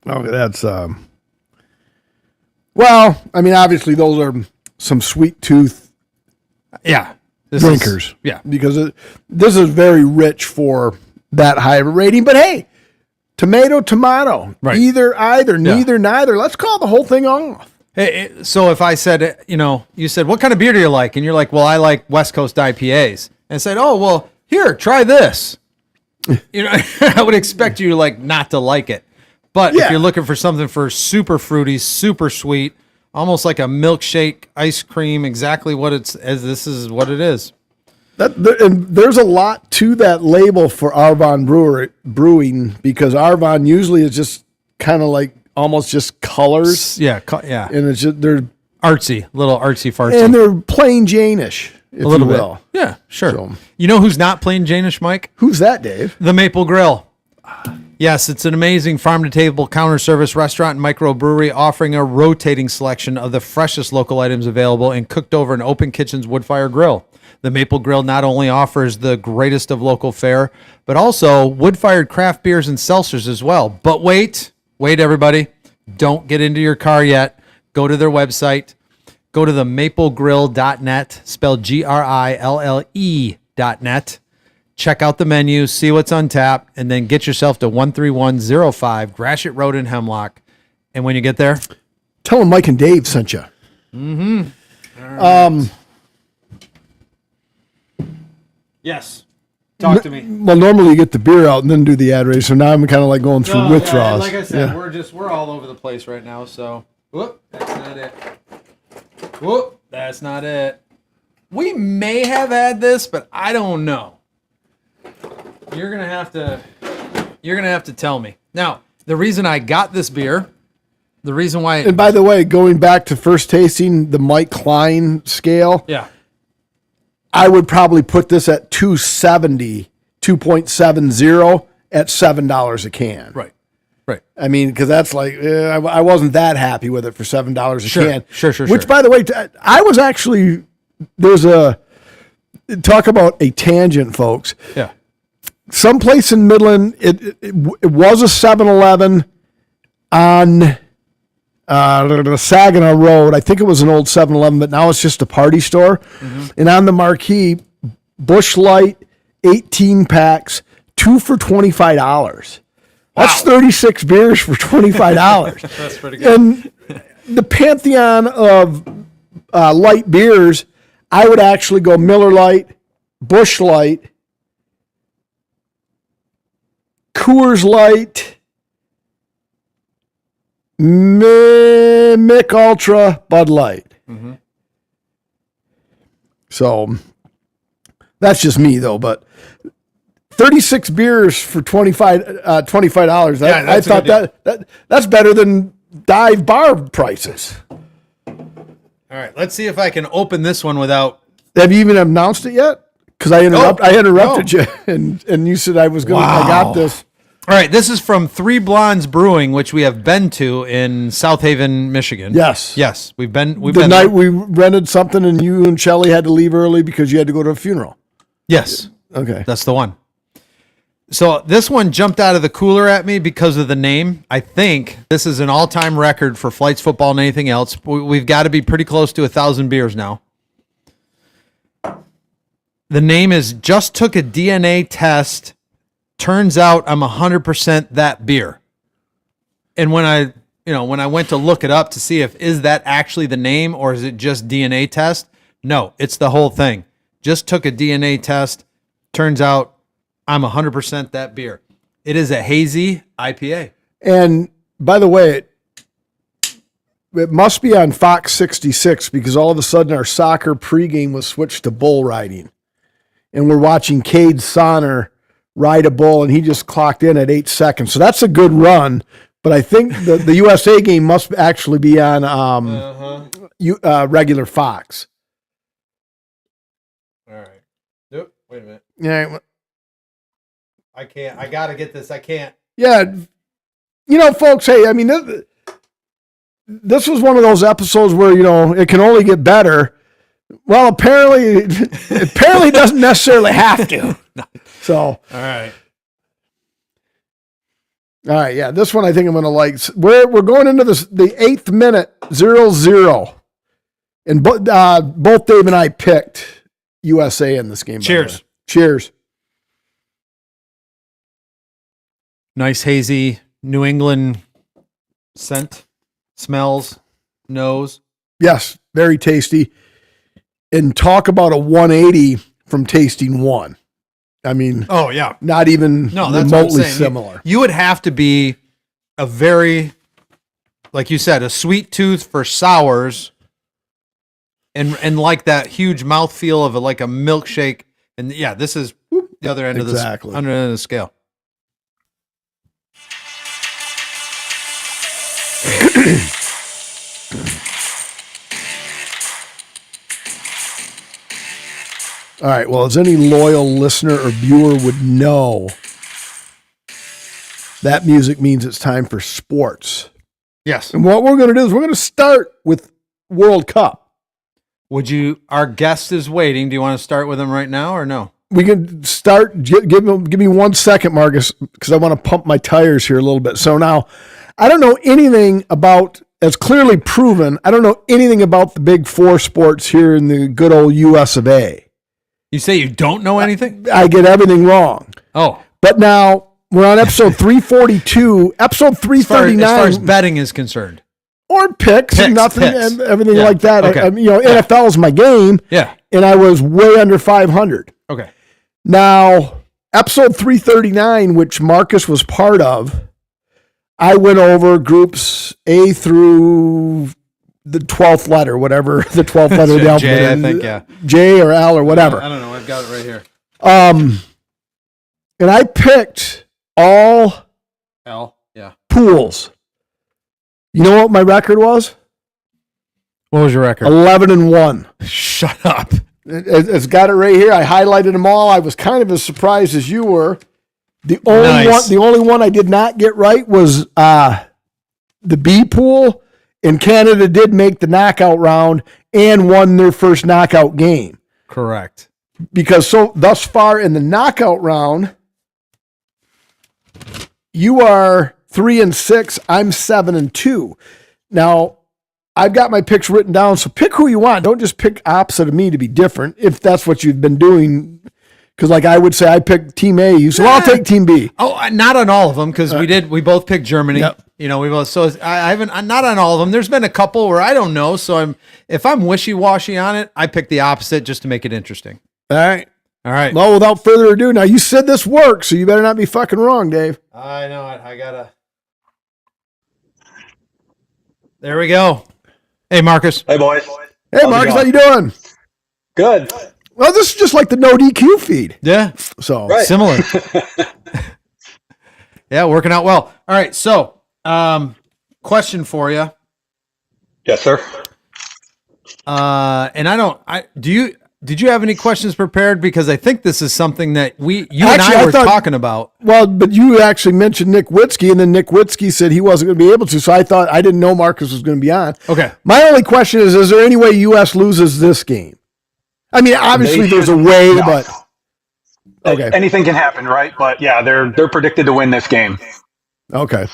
S1: Okay, that's well, I mean, obviously those are some sweet tooth
S2: Yeah.
S1: drinkers.
S2: Yeah.
S1: Because this is very rich for that high of a rating. But hey, tomato.
S2: Right.
S1: Either, neither, neither. Let's call the whole thing off.
S2: Hey, so if I said, you said, what kind of beer do you like? And you're like, well, I like West Coast IPAs. And I said, oh, well, here, try this. I would expect you like not to like it. But if
S1: Yeah.
S2: you're looking for something for super fruity, super sweet, almost like a milkshake ice cream, exactly what this is what it is.
S1: And there's a lot to that label for Arvon Brewing because Arvon usually is just kind of like almost just colors.
S2: Yeah,
S1: And it's just, they're
S2: little artsy fartsy.
S1: and they're plain Janish, if
S2: a little
S1: you
S2: bit.
S1: will.
S2: Yeah, sure.
S1: So-
S2: You know who's not plain Janish, Mike?
S1: Who's that, Dave?
S2: The Maple Grill. Yes, it's an amazing farm-to-table counter service restaurant and microbrewery offering a rotating selection of the freshest local items available and cooked over an open kitchen's wood-fire grill. The Maple Grill not only offers the greatest of local fare, but also wood-fired craft beers and seltzers as well. But wait, everybody. Don't get into your car yet. Go to their website. Go to the maplegrill.net, spelled GRILLE.net. Check out the menu, see what's on tap, and then get yourself to 13105 Gratiot Road in Hemlock. And when you get there,
S1: Tell them Mike and Dave sent you.
S2: yes, talk to me.
S1: Well, normally you get the beer out and then do the ad race. So now I'm kind of like going through withdrawals.
S2: Like I said,
S1: Yeah.
S2: we're all over the place right now. So, whoop, that's not it. Whoop, that's not it. We may have had this, but I don't know. You're gonna have to tell me. Now, the reason I got this beer, the reason why,
S1: And by the way, going back to first tasting the Mike Klein scale,
S2: yeah,
S1: I would probably put this at 270, 2.70 at $7 a can.
S2: right.
S1: I mean, because that's like, I wasn't that happy with it for $7 a
S2: Sure,
S1: can.
S2: sure.
S1: Which, by the way, I was actually, talk about a tangent, folks.
S2: Yeah.
S1: Someplace in Midland, it was a 7-Eleven on the Saginaw Road. I think it was an old 7-Eleven, but now it's just a party store.
S2: Mm-hmm.
S1: And on the marquee, Busch Light, 18 packs, 2 for $25. That's 36 beers for $25.
S2: That's pretty good.
S1: And the pantheon of light beers, I would actually go Miller Lite, Busch Light, Coors Light, Mick Ultra, Bud Light.
S2: Mm-hmm.
S1: So that's just me, though. But 36 beers for $25.
S2: Yeah,
S1: I
S2: that's a
S1: thought
S2: good
S1: that's better than dive bar prices.
S2: All right, let's see if I can open this one without.
S1: Have you even announced it yet? Because I interrupted
S2: no.
S1: you, and you said I was going. I got this.
S2: All right, this is from Three Blondes Brewing, which we have been to in South Haven, Michigan.
S1: Yes,
S2: we've been.
S1: the night we rented something, and you and Shelly had to leave early because you had to go to a funeral.
S2: Yes,
S1: Okay.
S2: that's the one. So this one jumped out of the cooler at me because of the name. I think this is an all-time record for Flights football and anything else. We've got to be pretty close to 1,000 beers now. The name is Just Took a DNA Test. Turns out I'm 100% that beer. And when I went to look it up to see is that actually the name or is it just DNA test? No, it's the whole thing. Just took a DNA test. Turns out I'm 100% that beer. It is a hazy IPA.
S1: And by the way, it must be on Fox 66 because all of a sudden our soccer pregame was switched to bull riding. And we're watching Cade Sonner ride a bull, and he just clocked in at 8 seconds. So that's a good run. But I think the USA game must actually be on regular Fox.
S2: All right. Nope. Wait a minute.
S1: Yeah.
S2: I can't. I got to get this. I can't.
S1: Yeah. You know, folks, hey, I mean, this was one of those episodes where, you know, it can only get better. Well, apparently doesn't necessarily have to. So.
S2: All right.
S1: All right, yeah, this one I think I'm going to like. We're going into the 8th minute, 0-0. And both Dave and I picked USA in this game.
S2: Cheers.
S1: Cheers.
S2: Nice hazy New England scent, smells, nose.
S1: Yes, very tasty. And talk about a 180 from tasting one. I mean,
S2: oh yeah,
S1: not even
S2: no, that's
S1: remotely
S2: what I'm saying.
S1: similar.
S2: You would have to be a very, like you said, a sweet tooth for sours, and like that huge mouthfeel of like a milkshake. And yeah, this is the other end of the other end of the scale.
S1: All right. Well, as any loyal listener or viewer would know, that music means it's time for sports.
S2: Yes.
S1: And what we're going to do is we're going to start with World Cup.
S2: Would you? Our guest is waiting. Do you want to start with him right now or no?
S1: We can start. Give me 1 second, Marcus, because I want to pump my tires here a little bit. So now, I don't know anything about, as clearly proven, I don't know anything about the big four sports here in the good old US of A.
S2: You say you don't know anything?
S1: I get everything wrong.
S2: Oh.
S1: But now we're on episode 342, episode 339.
S2: As far as betting is concerned.
S1: Or picks and nothing
S2: picks.
S1: and everything
S2: Yeah.
S1: like that.
S2: Okay.
S1: NFL is my game.
S2: Yeah.
S1: And I was way under 500.
S2: Okay.
S1: Now, episode 339, which Marcus was part of, I went over groups A through the 12th letter, whatever the 12th letter of the alphabet.
S2: J, I think, yeah.
S1: J or L or whatever.
S2: I don't know. I've got it right here.
S1: And I picked all
S2: L. Yeah.
S1: pools. You know what my record was?
S2: What was your record?
S1: 11-1.
S2: Shut up.
S1: It's got it right here. I highlighted them all. I was kind of as surprised as you were. The only one I did not get right was the B pool, and Canada did make the knockout round and won their first knockout game.
S2: Correct.
S1: Because so thus far in the knockout round, you are 3-6. I'm 7-2. Now, I've got my picks written down, so pick who you want. Don't just pick opposite of me to be different, if that's what you've been doing. Because, like, I would say I picked Team A. You say, well, I'll take Team B.
S2: Oh, not on all of them, because we both picked Germany.
S1: Yep.
S2: You know, we both. So I haven't. Not on all of them. There's been a couple where I don't know. So if I'm wishy-washy on it, I pick the opposite just to make it interesting.
S1: All right.
S2: All right.
S1: Well, without further ado, now you said this works, so you better not be fucking wrong, Dave.
S2: I know it. I gotta. There we go. Hey, Marcus.
S3: Hey, boys.
S1: Hey,
S3: How's it
S1: Marcus, how
S3: going?
S1: you doing?
S3: Good.
S1: Well, this is just like the no DQ feed.
S2: Yeah.
S1: So
S3: Right.
S2: Similar. Yeah, working out well. All right. So, question for you.
S3: Yes, sir.
S2: And did you have any questions prepared? Because I think this is something that you and
S1: Actually,
S2: I
S1: I
S2: were
S1: thought-
S2: talking about.
S1: Well, but you actually mentioned Nick Witzke, and then Nick Witzke said he wasn't going to be able to, so I thought I didn't know Marcus was going to be on.
S2: Okay.
S1: My only question is there any way U.S. loses this game? I mean, obviously
S3: They
S1: there's a
S3: should-
S1: way,
S3: no.
S1: but okay.
S3: Anything can happen, right? But yeah, they're predicted to win this game.
S1: Okay.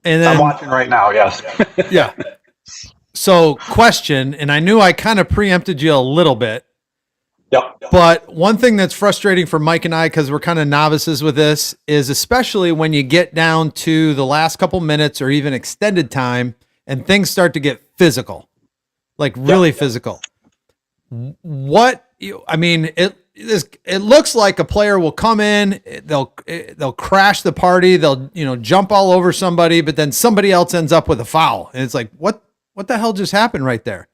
S2: And
S3: I'm
S2: then,
S3: watching right now. Yes.
S2: yeah. So, question, and I knew I kind of preempted you a little bit,
S3: Yep.
S2: but one thing that's frustrating for Mike and I, because we're kind of novices with this, is especially when you get down to the last couple minutes or even extended time and things start to get physical, like really physical. It looks like a player will come in, they'll crash the party, they'll jump all over somebody, but then somebody else ends up with a foul, and it's like, what what the hell just happened right there?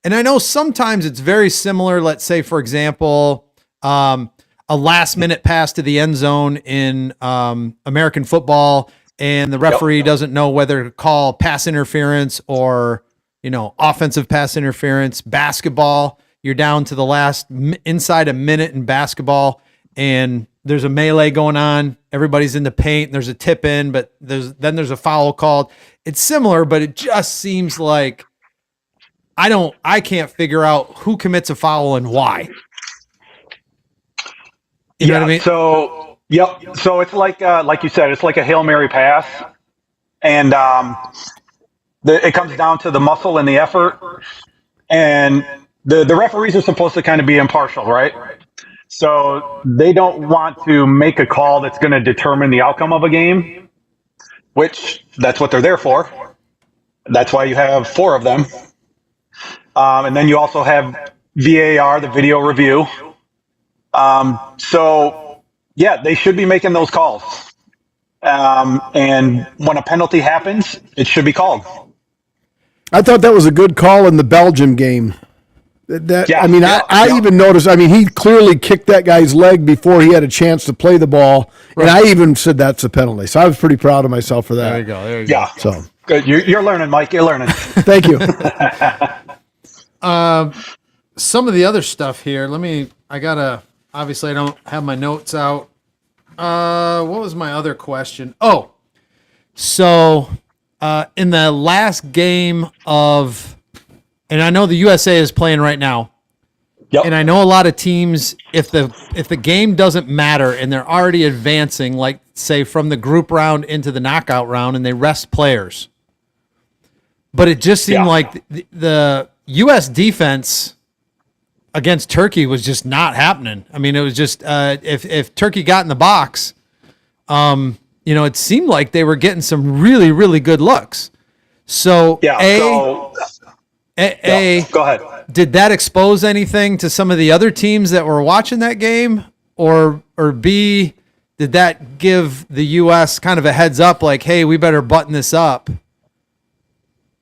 S2: And I know sometimes it's very similar. Let's say, for example, a last minute pass to the end zone in American football, and the referee doesn't know whether to call pass interference or, offensive pass interference. Basketball, you're down to the last inside a minute in basketball, and there's a melee going on. Everybody's in the paint. And there's a tip in, but there's a foul called. It's similar, but it just seems like I can't figure out who commits a foul and why. You know what I mean?
S3: So, So it's like you said, it's like a Hail Mary pass. And it comes down to the muscle and the effort. And the referees are supposed to kind of be impartial, right? So they don't want to make a call that's going to determine the outcome of a game, which that's what they're there for. That's why you have 4 of them. And then you also have VAR, the video review. They should be making those calls. And when a penalty happens, it should be called.
S1: I thought that was a good call in the Belgium game. I even noticed, he clearly kicked that guy's leg before he had a chance to play the ball. Right. And I even said that's a penalty. So I was pretty proud of myself for that.
S2: There you go.
S3: Yeah.
S1: So
S3: good. You're learning, Mike. You're learning.
S1: Thank you.
S2: Some of the other stuff here. Obviously I don't have my notes out. What was my other question? Oh, so in the last game and I know the USA is playing right now.
S3: Yep.
S2: And I know a lot of teams, if the game doesn't matter and they're already advancing, like say from the group round into the knockout round, and they rest players. But it just seemed like the U.S. defense against Turkey was just not happening. It was just if Turkey got in the box, it seemed like they were getting some really, really good looks. So go
S3: ahead.
S2: Did that expose anything to some of the other teams that were watching that game, or B, did that give the U.S. kind of a heads up, like, hey, we better button this up?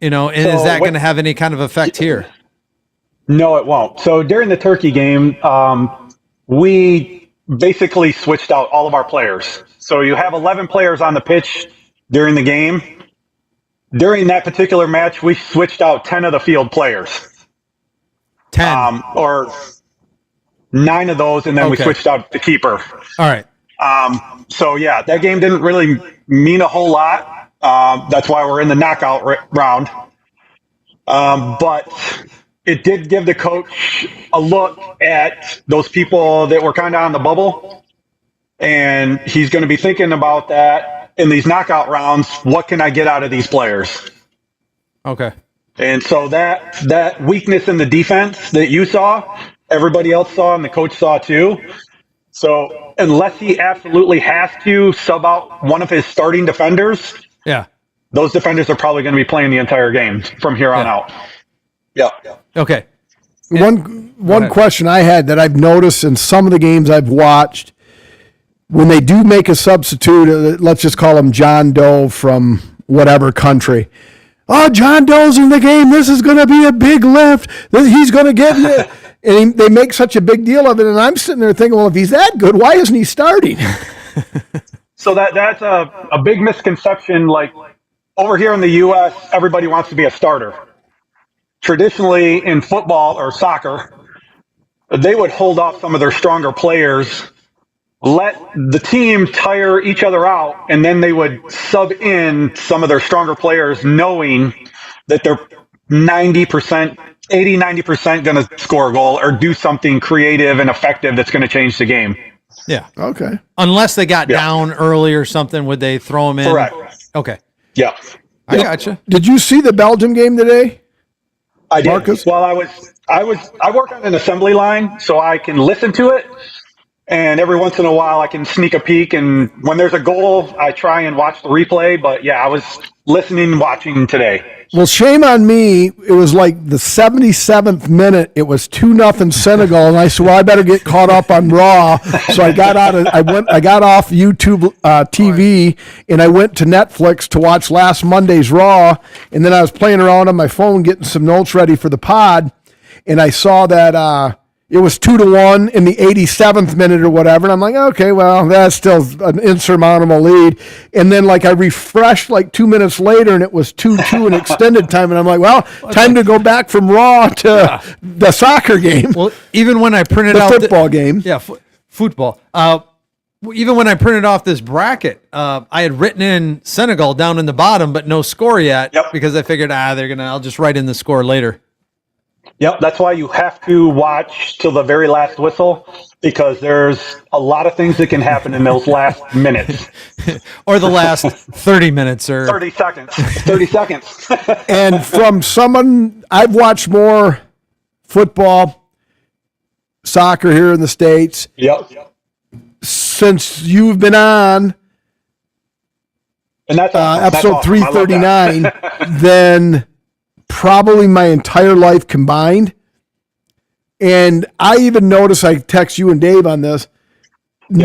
S2: Is that going to have any kind of effect here?
S3: No, it won't. So during the Turkey game, we basically switched out all of our players. So you have 11 players on the pitch during the game. During that particular match, we switched out 10 of the field players.
S2: 10?
S3: Or 9 of those, and then we switched out the keeper.
S2: All right.
S3: That game didn't really mean a whole lot. That's why we're in the knockout round. But it did give the coach a look at those people that were kind of on the bubble. And he's going to be thinking about that in these knockout rounds. What can I get out of these players?
S2: Okay.
S3: And so that weakness in the defense that you saw, everybody else saw, and the coach saw too. So unless he absolutely has to sub out one of his starting defenders, those defenders are probably going to be playing the entire game from here on out. Yeah.
S2: Okay.
S1: One question I had that I've noticed in some of the games I've watched, when they do make a substitute, let's just call him John Doe from whatever country. Oh, John Doe's in the game. This is going to be a big lift. He's going to get it. And they make such a big deal of it. And I'm sitting there thinking, well, if he's that good, why isn't he starting?
S3: So that's a big misconception. Like over here in the U.S., everybody wants to be a starter. Traditionally in football or soccer, they would hold off some of their stronger players, let the team tire each other out, and then they would sub in some of their stronger players knowing that they're 90%, 90% going to score a goal or do something creative and effective that's going to change the game.
S2: Yeah.
S1: Okay.
S2: Unless they got down early or something, would they throw them in?
S3: Correct.
S2: Okay.
S3: Yeah.
S2: I gotcha.
S1: Did you see the Belgium game today?
S3: I did.
S1: Marcus?
S3: Well, I work on an assembly line, so I can listen to it. And every once in a while, I can sneak a peek. And when there's a goal, I try and watch the replay. But yeah, I was listening and watching today.
S1: Well, shame on me. It was like the 77th minute. It was 2-0 Senegal, and I said, "Well, I better get caught up on Raw." So I got I got off YouTube TV, and I went to Netflix to watch last Monday's Raw. And then I was playing around on my phone, getting some notes ready for the pod, and I saw that it was 2-1 in the 87th minute or whatever. And I'm like, okay, well, that's still an insurmountable lead. And then I refreshed 2 minutes later and it was 2-2 in extended time. And I'm like, well, time to go back from Raw to the soccer game.
S2: Well, even when I printed
S1: the
S2: out
S1: football game.
S2: Yeah, football. Even when I printed off this bracket, I had written in Senegal down in the bottom, but no score yet.
S3: Yep.
S2: Because I figured, I'll just write in the score later.
S3: Yep, that's why you have to watch till the very last whistle, because there's a lot of things that can happen in those last minutes.
S2: Or the last 30 minutes or
S3: 30 seconds. 30 seconds.
S1: And from someone, I've watched more football, soccer here in the States
S3: Yep.
S1: since you've been on
S3: And that's awesome. That's
S1: episode
S3: awesome. I love that.
S1: 339 than probably my entire life combined. And I even noticed, I text you and Dave on this, the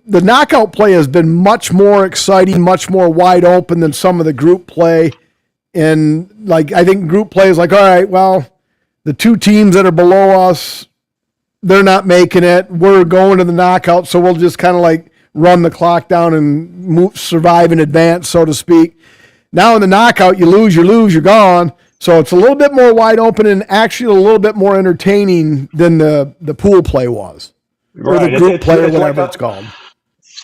S1: knockout play has been much more exciting, much more wide open than some of the group play. And I think group play is all right, well, the two teams that are below us, they're not making it. We're going to the knockout, so we'll just kind of run the clock down and survive in advance, so to speak. Now in the knockout, you lose, you're gone. So it's a little bit more wide open and actually a little bit more entertaining than the pool play was. Or the group play or whatever it's called.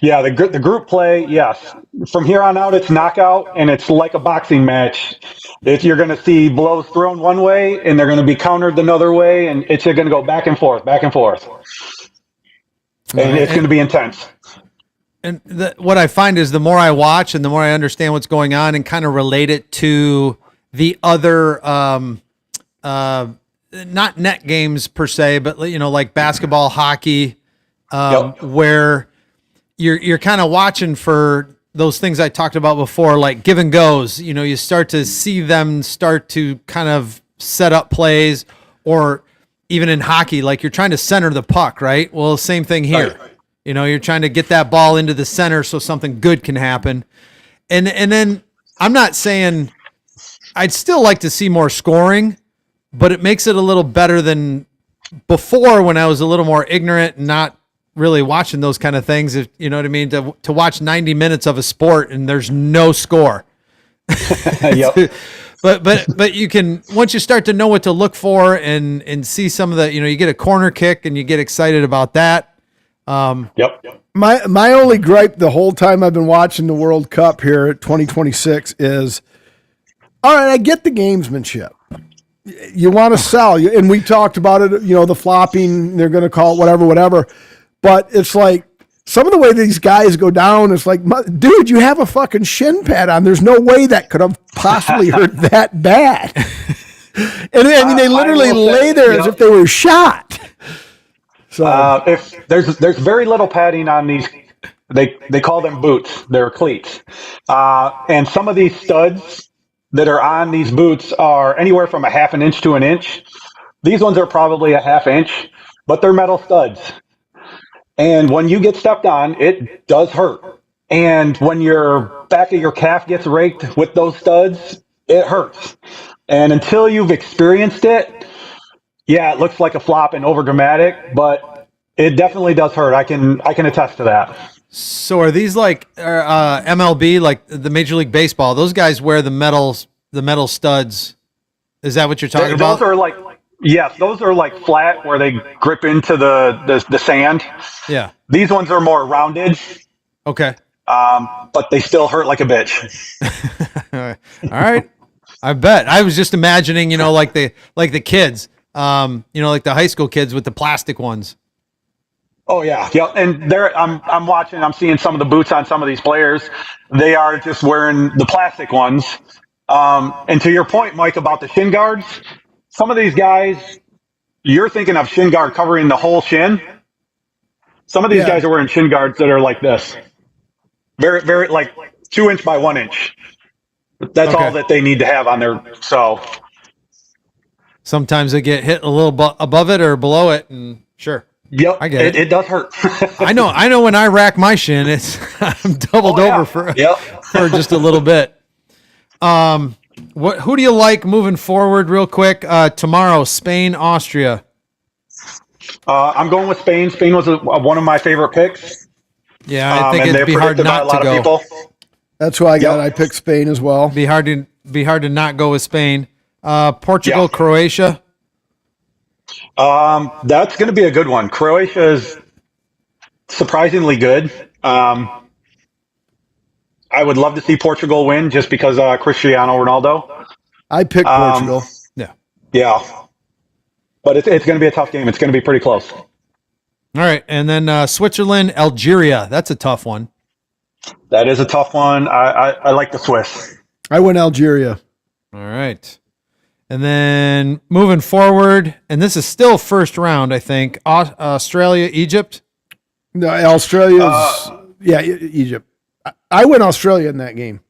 S3: Yeah, the group play, yes. From here on out, it's knockout, and it's like a boxing match. You're going to see blows thrown one way, and they're going to be countered another way, and it's going to go back and forth, back and forth. And it's going to be intense.
S2: And what I find is the more I watch and the more I understand what's going on and kind of relate it to the other, not net games per se, but like basketball, hockey, where you're kind of watching for those things I talked about before, like give and goes. You start to see them start to kind of set up plays, or even in hockey, like you're trying to center the puck, right? Well, same thing here. Right. You're trying to get that ball into the center so something good can happen. And then I'm not saying I'd still like to see more scoring, but it makes it a little better than before when I was a little more ignorant and not really watching those kind of things. If you know what I mean, to watch 90 minutes of a sport and there's no score.
S3: Yep.
S2: But you can, once you start to know what to look for and see some of the, you get a corner kick and you get excited about that.
S3: Yep.
S1: My only gripe the whole time I've been watching the World Cup here at 2026 is, all right, I get the gamesmanship. You want to sell, and we talked about it, the flopping, they're going to call it whatever. But it's like some of the way these guys go down, it's like, dude, you have a fucking shin pad on. There's no way that could have possibly hurt that bad. And I mean, they literally lay there as if they were shot. So
S3: if there's very little padding on these, they call them boots. They're cleats, and some of these studs that are on these boots are anywhere from a half an inch to an inch. These ones are probably a half inch, but they're metal studs. And when you get stepped on, it does hurt. And when your back of your calf gets raked with those studs, it hurts. And until you've experienced it, yeah, it looks like a flop and over dramatic, but it definitely does hurt. I can attest to that.
S2: So are these like MLB, like the Major League Baseball? Those guys wear the metal studs. Is that what you're talking about?
S3: Those are like, yes, those are like flat where they grip into the sand.
S2: Yeah.
S3: These ones are more rounded.
S2: Okay.
S3: But they still hurt like a bitch.
S2: All right. I bet. I was just imagining, like the kids. Like the high school kids with the plastic ones.
S3: Oh yeah, yeah. And I'm watching. I'm seeing some of the boots on some of these players. They are just wearing the plastic ones. And to your point, Mike, about the shin guards, some of these guys, you're thinking of shin guard covering the whole shin. Some of these
S1: Yeah.
S3: guys are wearing shin guards that are like this, very, very like 2 inch by 1 inch. That's
S2: Okay.
S3: all that they need to have on their. So
S2: Sometimes they get hit a little above it or below it, and sure.
S3: yep,
S2: I get it.
S3: It does hurt.
S2: I know when I rack my shin, it's I'm doubled
S3: Oh, yeah.
S2: over for
S3: Yep.
S2: for just a little bit. Who do you like moving forward real quick? Tomorrow, Spain, Austria.
S3: I'm going with Spain. Spain was one of my favorite picks.
S2: Yeah, I think
S3: and
S2: it'd
S3: they're
S2: be hard
S3: predicted by a
S2: not to
S3: lot
S2: go.
S3: of people.
S1: That's who I got.
S3: Yep.
S1: I picked Spain as well.
S2: Be hard to not go with Spain. Portugal,
S3: Yeah.
S2: Croatia.
S3: That's going to be a good one. Croatia is surprisingly good. I would love to see Portugal win just because Cristiano Ronaldo.
S1: I picked Portugal.
S2: Yeah.
S3: Yeah, but it's going to be a tough game. It's going to be pretty close.
S2: All right, and then Switzerland, Algeria. That's a tough one.
S3: That is a tough one. I like the Swiss.
S1: I went Algeria.
S2: All right. And then moving forward, and this is still first round, I think. Australia, Egypt.
S1: No, Australia's Egypt. I went Australia in that game.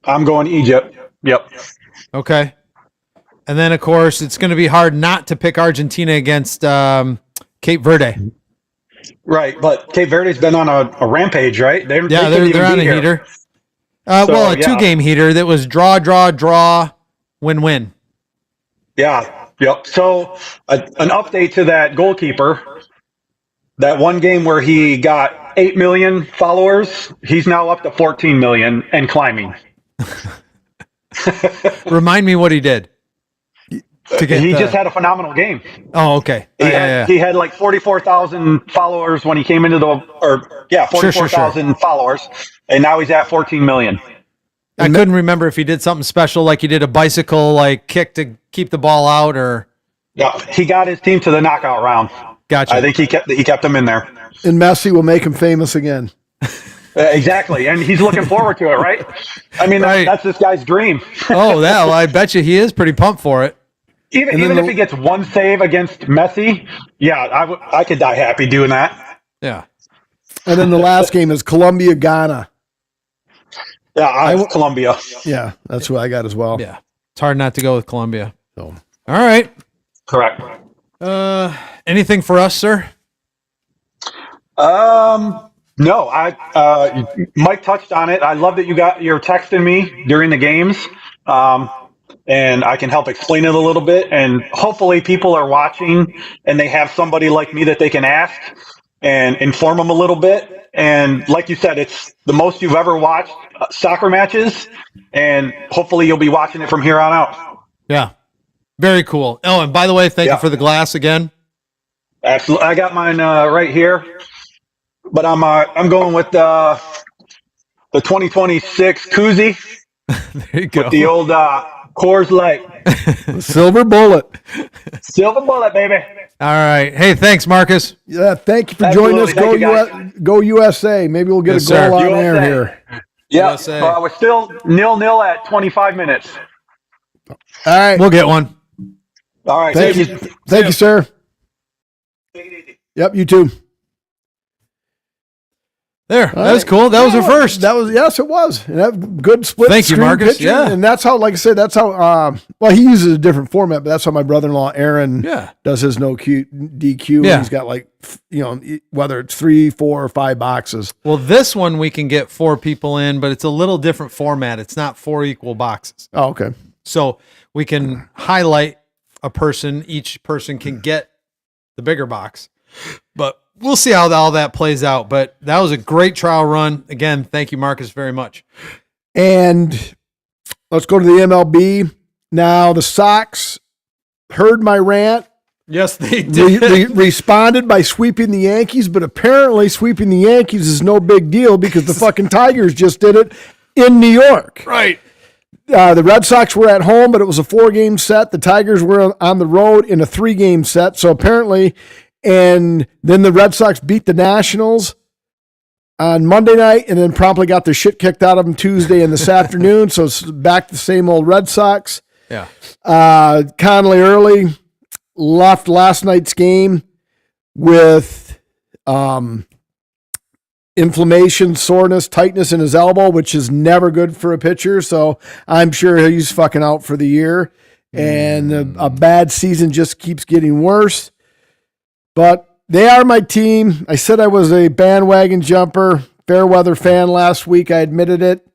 S3: I'm going Egypt. Yep.
S2: Okay. And then, of course, it's going to be hard not to pick Argentina against Cape Verde.
S3: Right, but Cape Verde's been on a rampage, right? They couldn't
S2: They're
S3: even
S2: on
S3: be
S2: a
S3: here.
S2: heater. Well, a
S3: yeah.
S2: 2-game heater that was draw, win.
S3: Yeah. Yep. So an update to that goalkeeper. That one game where he got 8 million followers, he's now up to 14 million and climbing.
S2: Remind me what he did. To get
S3: He
S2: the-
S3: just had a phenomenal game.
S2: Oh, okay.
S3: He had like 44,000 followers when he came into
S2: Sure.
S3: 44,000 followers, and now he's at 14 million.
S2: I couldn't remember if he did something special, like he did a bicycle, like kick to keep the ball out, or
S3: Yeah, he got his team to the knockout round.
S2: gotcha.
S3: I think he kept them in there.
S1: And Messi will make him famous again.
S3: Exactly, and he's looking forward to it, right? I mean,
S2: Right.
S3: that's this guy's dream.
S2: Oh, well, I bet you he is pretty pumped for it.
S3: Even if he gets one save against Messi, yeah, I could die happy doing that.
S2: Yeah.
S1: And then the last game is Colombia, Ghana.
S3: Yeah, Colombia.
S1: Yeah, that's who I got as well.
S2: Yeah. It's hard not to go with Colombia.
S1: So,
S2: All right.
S3: Correct.
S2: Anything for us, sir?
S3: No, Mike touched on it. I love that you're texting me during the games, and I can help explain it a little bit. And hopefully, people are watching and they have somebody like me that they can ask and inform them a little bit. And like you said, it's the most you've ever watched soccer matches, and hopefully, you'll be watching it from here on out.
S2: Yeah. Very cool. Oh, and by the way, thank you for the glass again.
S3: Absolutely, I got mine right here, but I'm going with the 2026 koozie,
S2: There you go.
S3: the old Coors Light,
S1: Silver bullet.
S3: silver bullet, baby.
S2: All right. Hey, thanks, Marcus.
S1: Yeah, thank you for joining us.
S3: Absolutely. Thank you,
S1: Go USA. Maybe we'll get
S2: Yes,
S1: a goal
S2: sir.
S1: on air
S3: USA.
S1: here.
S3: Yeah,
S2: USA.
S3: we're still 0-0 at 25 minutes.
S1: All right.
S2: We'll get one.
S3: All right,
S1: Thank you. Thank you, sir.
S3: Take it easy.
S1: Yep, you too.
S2: There. That was cool. That was a first.
S1: That was, yes, it was. And that good split.
S2: Thank you,
S1: screen
S2: Marcus.
S1: picture.
S2: Yeah.
S1: And that's how, like I said, that's how, well, he uses a different format, but that's how my brother-in-law, Aaron,
S2: Yeah.
S1: does his no Q, DQ.
S2: Yeah.
S1: And he's got like, whether it's 3, 4, or 5 boxes.
S2: Well, this one we can get 4 people in, but it's a little different format. It's not 4 equal boxes.
S1: Oh, okay.
S2: So we can highlight a person. Each person can get the bigger box. But we'll see how all that plays out. But that was a great trial run. Again, thank you, Marcus, very much.
S1: And let's go to the MLB. Now, the Sox heard my rant,
S2: Yes, they did.
S1: responded by sweeping the Yankees, but apparently sweeping the Yankees is no big deal because the fucking Tigers just did it in New York.
S2: Right.
S1: The Red Sox were at home, but it was a 4-game set. The Tigers were on the road in a 3-game set. So apparently, and then the Red Sox beat the Nationals on Monday night and then promptly got their shit kicked out of them Tuesday and this afternoon. So it's back to the same old Red Sox.
S2: Yeah.
S1: Conley Early left last night's game with inflammation, soreness, tightness in his elbow, which is never good for a pitcher. So I'm sure he's fucking out for the year. And a bad season just keeps getting worse. But they are my team. I said I was a bandwagon jumper, fair weather fan last week. I admitted it.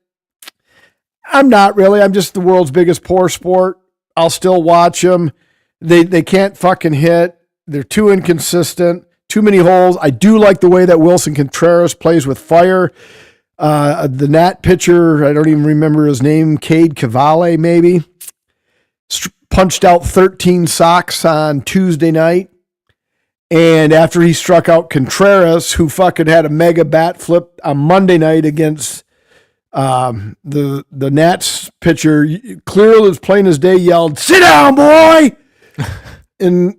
S1: I'm not really. I'm just the world's biggest poor sport. I'll still watch them. They can't fucking hit. They're too inconsistent. Too many holes. I do like the way that Wilson Contreras plays with fire. The Nat pitcher, I don't even remember his name, Cade Cavalli maybe, punched out 13 socks on Tuesday night. And after he struck out Contreras, who fucking had a mega bat flip on Monday night against the Nats pitcher, clearly as plain as day, yelled, "Sit down, boy!" And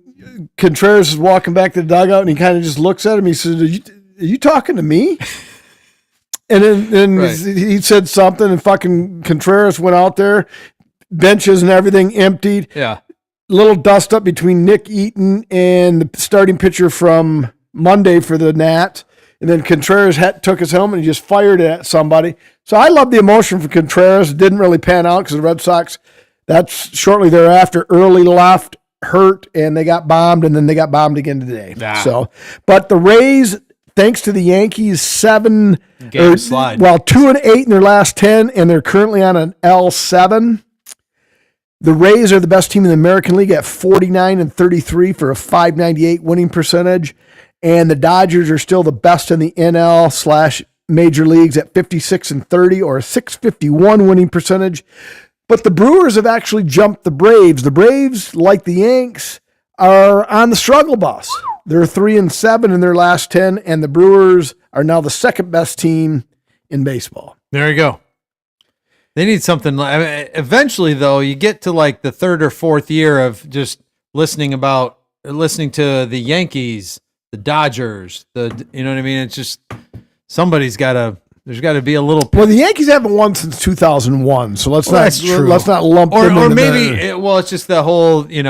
S1: Contreras is walking back to the dugout, and he kind of just looks at him. He says, "Are you talking to me?" And then
S2: Right.
S1: he said something, and fucking Contreras went out there, benches and everything emptied.
S2: Yeah.
S1: Little dust up between Nick Eaton and the starting pitcher from Monday for the Nats. And then Contreras took his helmet and he just fired it at somebody. So I love the emotion for Contreras. It didn't really pan out because the Red Sox, that's shortly thereafter, early left, hurt, and they got bombed, and then they got bombed again today.
S2: Ah.
S1: So, but the Rays, thanks to the Yankees, 2-8 in their last 10, and they're currently on an L7. The Rays are the best team in the American League at 49-33 for a .598 winning percentage. And the Dodgers are still the best in the NL/Major Leagues at 56-30 or a .651 winning percentage. But the Brewers have actually jumped the Braves. The Braves, like the Yanks, are on the struggle bus. They're 3-7 in their last 10, and the Brewers are now the second best team in baseball.
S2: There you go. They need something. Eventually, though, you get to like the third or fourth year of just listening to the Yankees, the Dodgers, you know what I mean? It's just there's got to be a little.
S1: Well, the Yankees haven't won since 2001, so let's
S2: that's true.
S1: let's not lump them
S2: Or
S1: into
S2: maybe
S1: the,
S2: it's just the whole, In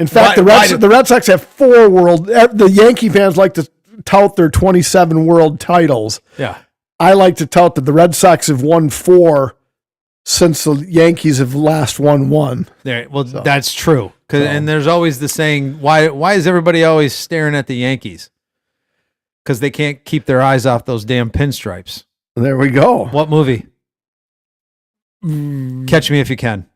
S1: fact, the Red Sox have 4 the Yankee fans like to tout their 27 world titles.
S2: Yeah.
S1: I like to tout that the Red Sox have won 4 since the Yankees have last won 1.
S2: There. Well, that's true. And there's always the saying, why is everybody always staring at the Yankees? Because they can't keep their eyes off those damn pinstripes.
S1: There we go.
S2: What movie? Catch Me If You Can.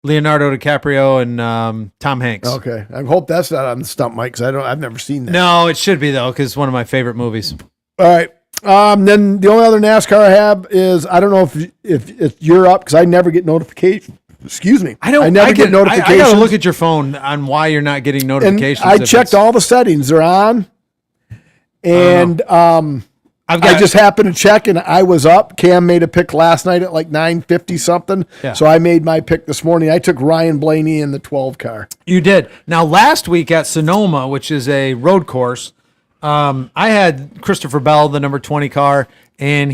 S2: Leonardo DiCaprio and Tom Hanks.
S1: Okay, I hope that's not on the stump, Mike, because I've never seen that.
S2: No, it should be though, because it's one of my favorite movies.
S1: All right. Then the only other NASCAR I have is, I don't know if you're up, because I never get notifications. Excuse me. I never get notifications.
S2: I got to look at your phone on why you're not getting notifications.
S1: And I checked all the settings. They're on. And I just happened to check, and I was up. Cam made a pick last night at like 9:50 something.
S2: Yeah.
S1: So I made my pick this morning. I took Ryan Blaney in the 12 car.
S2: You did. Now, last week at Sonoma, which is a road course, I had Christopher Bell, the number 20 car, and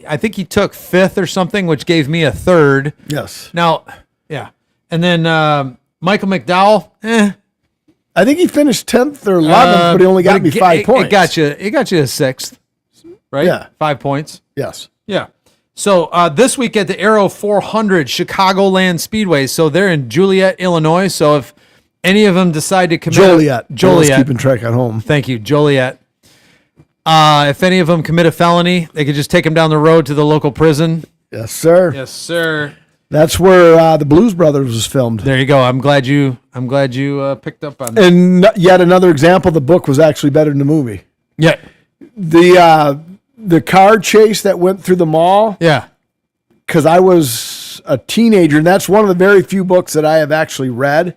S2: I think he took 5th or something, which gave me a 3rd.
S1: Yes.
S2: Now, yeah. And then Michael McDowell,
S1: I think he finished 10th or 11th, but he only got me 5 points.
S2: It got you a 6th, right?
S1: Yeah.
S2: 5 points.
S1: Yes.
S2: Yeah. So this week at the Aero 400 Chicagoland Speedway, so they're in Joliet, Illinois. So if any of them decide to commit
S1: Joliet. Keeping track at home.
S2: Thank you, Joliet. If any of them commit a felony, they could just take them down the road to the local prison.
S1: Yes, sir.
S2: Yes, sir.
S1: That's where the Blues Brothers was filmed.
S2: There you go. I'm glad you picked up on that.
S1: And yet another example, the book was actually better than the movie.
S2: Yeah.
S1: The car chase that went through the mall,
S2: Yeah.
S1: because I was a teenager, and that's one of the very few books that I have actually read.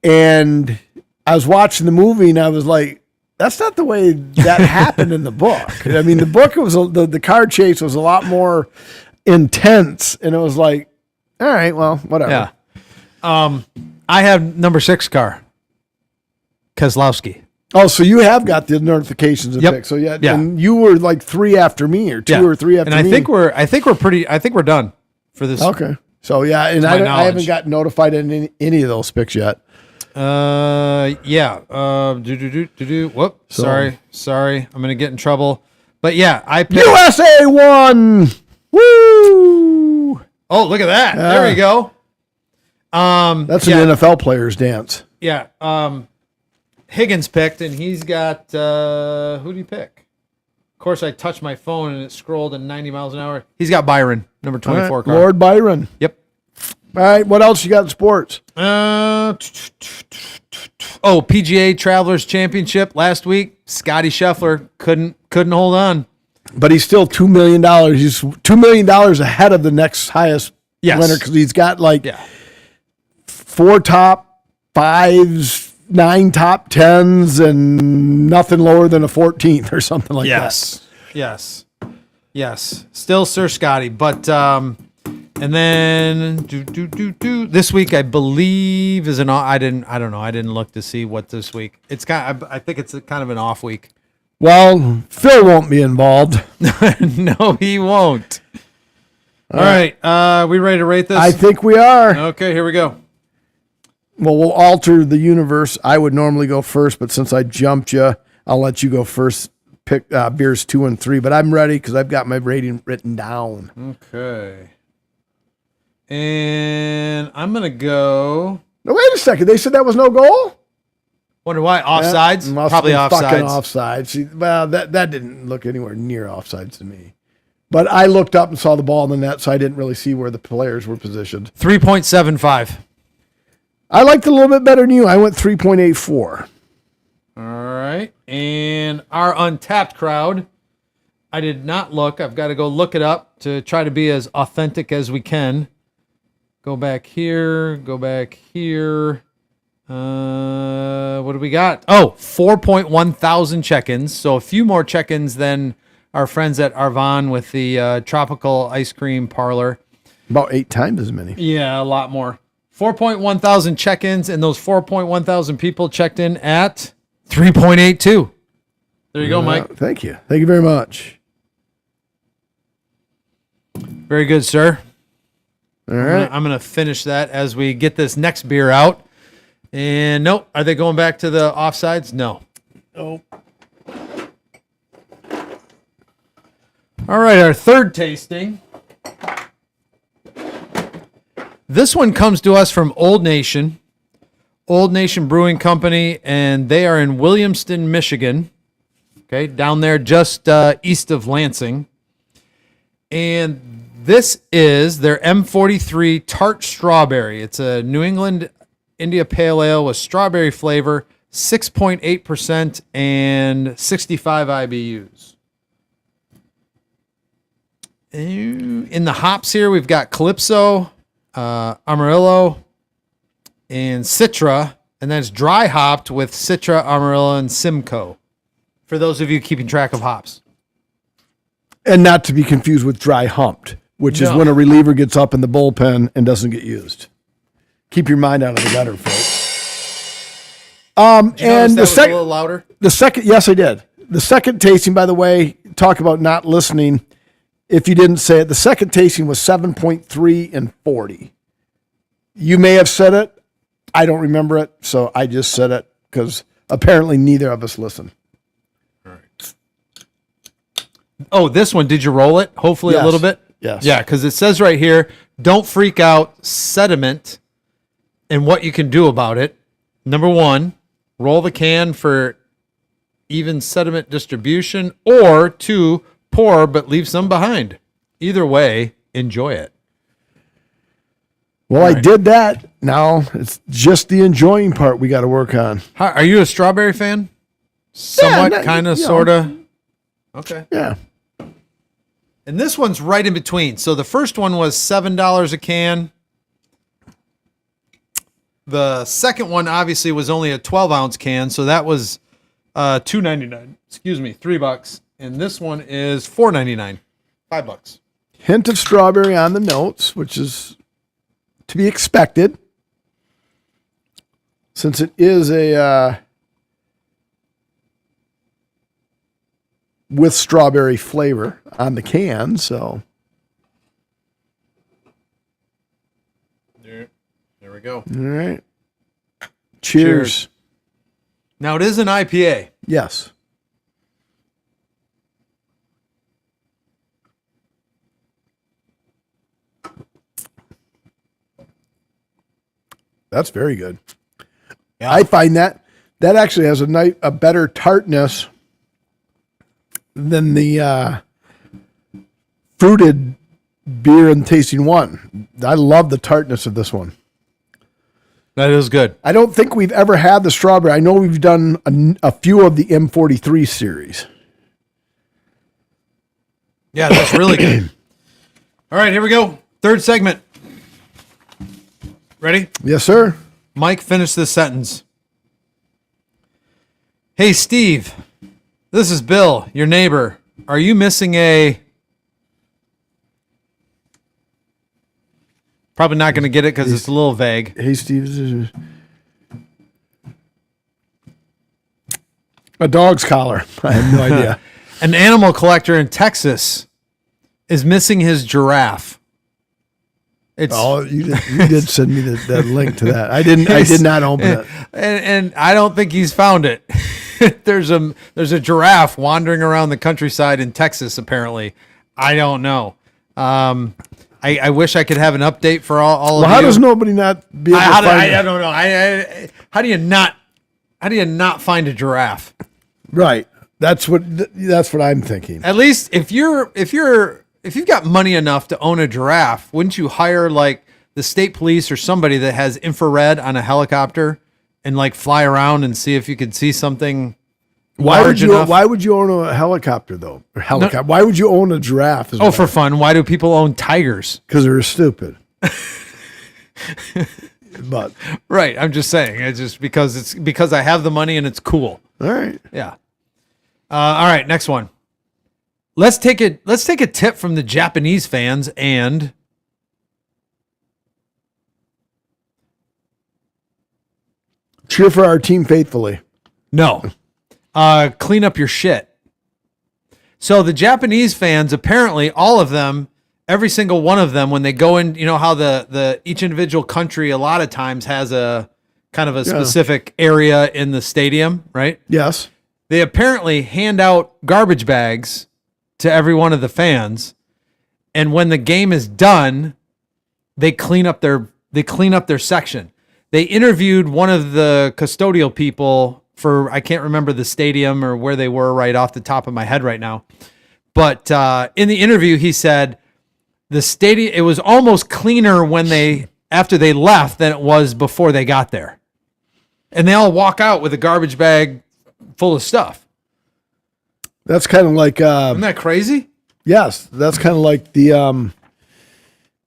S1: And I was watching the movie, and I was like, that's not the way that happened in the book. I mean, the book, the car chase was a lot more intense, and it was like, all right, well, whatever.
S2: Yeah. I have number 6 car, Keselowski.
S1: Oh, so you have got the notifications of
S2: Yep.
S1: pick. So yeah,
S2: Yeah.
S1: and you were like 3 after me, or 2 or 3 after me.
S2: And I think we're done for this.
S1: Okay. So yeah, and
S2: my
S1: I
S2: knowledge.
S1: haven't gotten notified in any of those picks yet.
S2: Yeah. Whoop. Sorry. I'm gonna get in trouble. But yeah, I picked.
S1: USA won. Woo!
S2: Oh, look at that. There we go.
S1: That's
S2: yeah,
S1: an NFL player's dance.
S2: Yeah. Higgins picked, and he's got who do you pick? Of course, I touched my phone and it scrolled at 90 miles an hour. He's got Byron, number 24
S1: All right,
S2: car.
S1: Lord Byron.
S2: Yep.
S1: All right, what else you got in sports?
S2: PGA Travelers Championship last week. Scotty Scheffler couldn't hold on.
S1: But he's still $2 million. He's $2 million ahead of the next highest winner because he's got like 4 top 5s, 9 top 10s, and nothing lower than a 14th or something like that.
S2: Yes. Still Sir Scotty, but and then this week I believe is I don't know. I didn't look to see what this week. It's I think it's kind of an off week.
S1: Well, Phil won't be involved.
S2: No, he won't. All right. We ready to rate this?
S1: I think we are.
S2: Okay, here we go.
S1: Well, we'll alter the universe. I would normally go first, but since I jumped you, I'll let you go first. Pick beers 2 and 3, but I'm ready because I've got my rating written down.
S2: Okay. And I'm going to go.
S1: Now, wait a second. They said that was no goal?
S2: Wonder why? Offsides?
S1: Must
S2: Probably
S1: have been fucking
S2: offsides.
S1: offsides. See, well, that didn't look anywhere near offsides to me. But I looked up and saw the ball in the net, so I didn't really see where the players were positioned.
S2: 3.75.
S1: I liked it a little bit better than you. I went 3.84.
S2: All right. And our Untapped crowd, I did not look. I've got to go look it up to try to be as authentic as we can. Go back here. What do we got? Oh, 4.1 thousand check-ins. So a few more check-ins than our friends at Arvan with the tropical ice cream parlor.
S1: About 8 times as many.
S2: Yeah, a lot more. 4.1 thousand check-ins, and those 4.1 thousand people checked in at 3.82. There you go, Mike.
S1: Thank you. Thank you very much.
S2: Very good, sir.
S1: All right.
S2: I'm going to finish that as we get this next beer out. And nope, are they going back to the offsides? No.
S1: Oh.
S2: All right, our third tasting. This one comes to us from Old Nation Brewing Company, and they are in Williamston, Michigan. Okay, down there just east of Lansing. And this is their M43 Tart Strawberry. It's a New England India Pale Ale with strawberry flavor, 6.8% and 65 IBUs. In the hops here, we've got Calypso, Amarillo, and Citra, and then it's dry hopped with Citra, Amarillo, and Simcoe. For those of you keeping track of hops.
S1: And not to be confused with dry humped, which is when a reliever gets up in the bullpen and doesn't get used. Keep your mind out of the gutter, folks. And the second,
S2: a little louder.
S1: Yes, I did. The second tasting, by the way, talk about not listening. If you didn't say it, the second tasting was 7.3 and 40. You may have said it. I don't remember it, so I just said it because apparently neither of us listened.
S2: Oh, this one, did you roll it? Hopefully a little bit?
S1: Yes.
S2: Yeah, because it says right here, don't freak out sediment and what you can do about it. Number 1, roll the can for even sediment distribution, or 2, pour but leave some behind. Either way, enjoy it.
S1: Well, I did that. Now it's just the enjoying part we got to work on.
S2: Are you a strawberry fan? Somewhat, kind of, sort of. Okay.
S1: Yeah.
S2: And this one's right in between. So the first one was $7 a can. The second one obviously was only a 12-ounce can, so that was $2.99. Excuse me, $3. And this one is $4.99. $5.
S1: Hint of strawberry on the notes, which is to be expected, since it is a with strawberry flavor on the can. So
S2: there we go.
S1: all right. Cheers.
S2: Now, it is an IPA.
S1: Yes. That's very good.
S2: Yeah.
S1: I find that actually has a better tartness than the fruited beer and tasting one. I love the tartness of this one.
S2: That is good.
S1: I don't think we've ever had the strawberry. I know we've done a few of the M43 series.
S2: Yeah, that's really good. All right, here we go. Third segment. Ready?
S1: Yes, sir.
S2: Mike, finish this sentence. Hey, Steve, this is Bill, your neighbor. Are you missing a... Probably not going to get it because it's a little vague.
S1: Hey, Steve. A dog's collar. I have no idea.
S2: An animal collector in Texas is missing his giraffe. It's
S1: Oh, you did send me that link to that. I did not open it.
S2: and I don't think he's found it. There's a giraffe wandering around the countryside in Texas. Apparently, I don't know. I wish I could have an update for all
S1: Well,
S2: of
S1: how
S2: you.
S1: does nobody not be able to find
S2: I
S1: it?
S2: don't know. How do you not find a giraffe?
S1: Right. That's what I'm thinking.
S2: At least if you've got money enough to own a giraffe, wouldn't you hire like the state police or somebody that has infrared on a helicopter and like fly around and see if you could see something large enough?
S1: Why would you own a helicopter though? Or helicopter? Why would you own a giraffe?
S2: Oh, for fun. Why do people own tigers?
S1: Because they're stupid. But
S2: Right. I'm just saying. It's just because I have the money and it's cool.
S1: all right.
S2: Yeah. All right. Next one. Let's take a tip from the Japanese fans and
S1: Cheer for our team faithfully.
S2: no, clean up your shit. So the Japanese fans, apparently all of them, every single one of them, when they go in, you know how the each individual country a lot of times has a kind of a specific area in the stadium, right?
S1: Yes.
S2: They apparently hand out garbage bags to every one of the fans, and when the game is done, they clean up their section. They interviewed one of the custodial people for, I can't remember the stadium or where they were right off the top of my head right now, but in the interview he said the stadium, it was almost cleaner after they left than it was before they got there, and they all walk out with a garbage bag full of stuff.
S1: That's kind of like
S2: Isn't that crazy?
S1: yes, that's kind of like the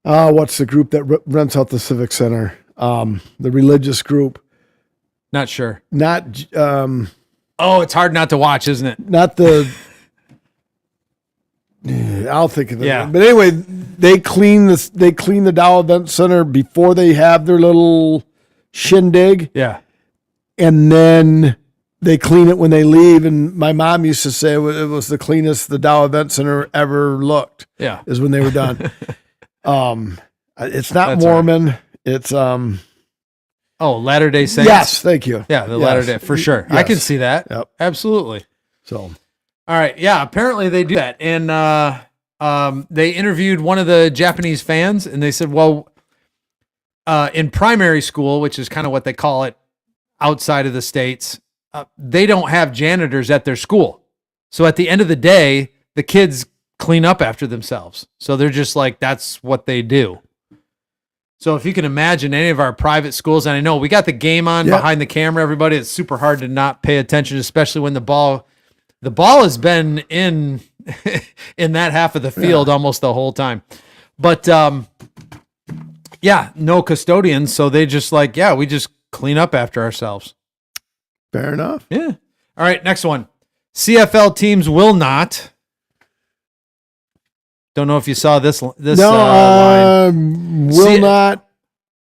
S1: what's the group that rents out the Civic Center? The religious group.
S2: Not sure.
S1: Not
S2: Oh, it's hard not to watch, isn't it?
S1: not the I'll think of it.
S2: Yeah.
S1: But anyway, they clean the Dow Event Center before they have their little shindig,
S2: Yeah.
S1: and then they clean it when they leave. And my mom used to say it was the cleanest the Dow Event Center ever looked.
S2: Yeah.
S1: Is when they were done. It's not
S2: That's
S1: Mormon. It's
S2: Oh, Latter-day Saints.
S1: yes, thank you.
S2: Yeah, the
S1: Yes.
S2: Latter-day, for sure. I can
S1: Yes.
S2: see that.
S1: Yep.
S2: Absolutely.
S1: So
S2: All right. Yeah, apparently they do that. And they interviewed one of the Japanese fans, and they said, well, in primary school, which is kind of what they call it outside of the States, they don't have janitors at their school. So at the end of the day, the kids clean up after themselves. So they're just like, that's what they do. So if you can imagine any of our private schools, and I know we got the game on
S1: Yep.
S2: behind the camera, everybody, it's super hard to not pay attention, especially when the ball has been in in that half of the field almost the whole time. But yeah, no custodians, so they just like, yeah, we just clean up after ourselves.
S1: fair enough.
S2: Yeah. All right, next one. CFL teams will not. Don't know if you saw this line.
S1: Will
S2: See-
S1: not.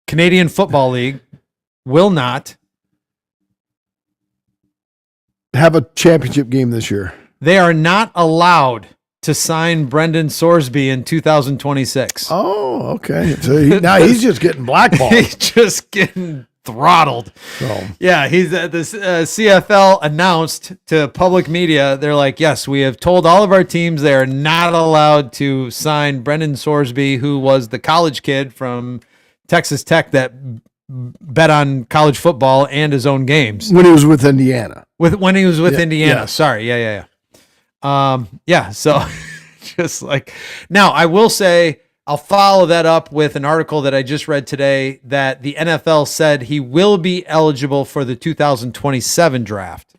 S2: Canadian Football League will not.
S1: Have a championship game this year.
S2: They are not allowed to sign Brendan Sorsby in 2026.
S1: Oh, okay. So now he's just getting blackballed.
S2: He's just getting throttled.
S1: So
S2: Yeah, he's the CFL announced to public media. They're like, yes, we have told all of our teams they are not allowed to sign Brendan Sorsby, who was the college kid from Texas Tech that bet on college football and his own games
S1: when he was with Indiana.
S2: when he was with Indiana.
S1: yes.
S2: Sorry, yeah. So just like now, I will say I'll follow that up with an article that I just read today that the NFL said he will be eligible for the 2027 draft.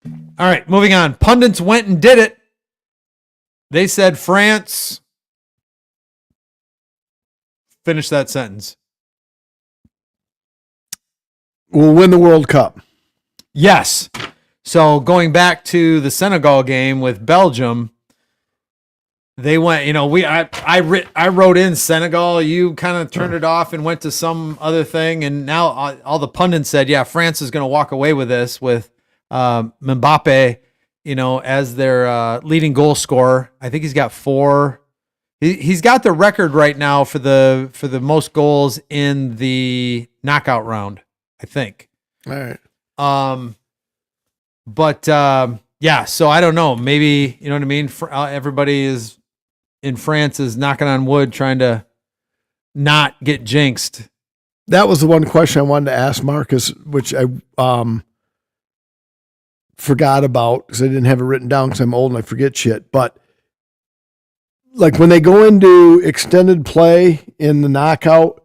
S2: All right, moving on. Pundits went and did it. They said France. Finish that sentence.
S1: Will win the World Cup.
S2: Yes. So going back to the Senegal game with Belgium, they went, I wrote in Senegal, you kind of turned it off and went to some other thing. And now all the pundits said, yeah, France is going to walk away with this with Mbappe, as their leading goal scorer. I think he's got 4. He's got the record right now for the most goals in the knockout round, I think.
S1: All right.
S2: Yeah, so I don't know. Maybe, you know what I mean? Everybody is in France is knocking on wood, trying to not get jinxed.
S1: That was the one question I wanted to ask Marcus, which I forgot about because I didn't have it written down because I'm old and I forget shit. But like when they go into extended play in the knockout,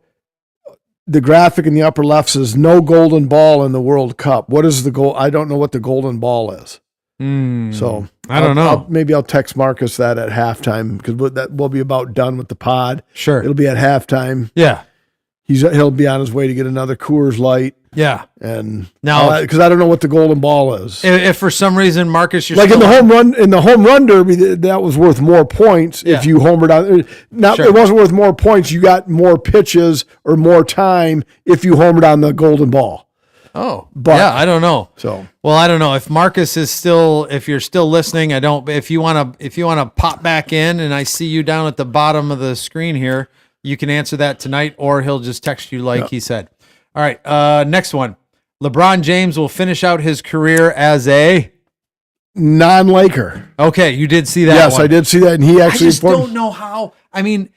S1: the graphic in the upper left says no golden ball in the World Cup. What is the goal? I don't know what the golden ball is. So
S2: I don't know.
S1: Maybe I'll text Marcus that at halftime because that will be about done with the pod.
S2: Sure.
S1: It'll be at halftime.
S2: Yeah.
S1: He'll be on his way to get another Coors Light.
S2: Yeah.
S1: And
S2: now,
S1: because I don't know what the golden ball is.
S2: If for some reason, Marcus, you're
S1: like in the home run derby, that was worth more points if you homered on. Not
S2: Sure.
S1: It wasn't worth more points. You got more pitches or more time if you homered on the golden ball.
S2: Oh,
S1: But-
S2: yeah, I don't know.
S1: So
S2: Well, I don't know if Marcus is still. If you're still listening, if you want to pop back in, and I see you down at the bottom of the screen here, you can answer that tonight, or he'll just text you like he said. All right, next one. LeBron James will finish out his career as a
S1: non-Laker.
S2: Okay, you did see that.
S1: Yes,
S2: one.
S1: I did see that, and he
S2: I
S1: actually
S2: just don't know how. I mean,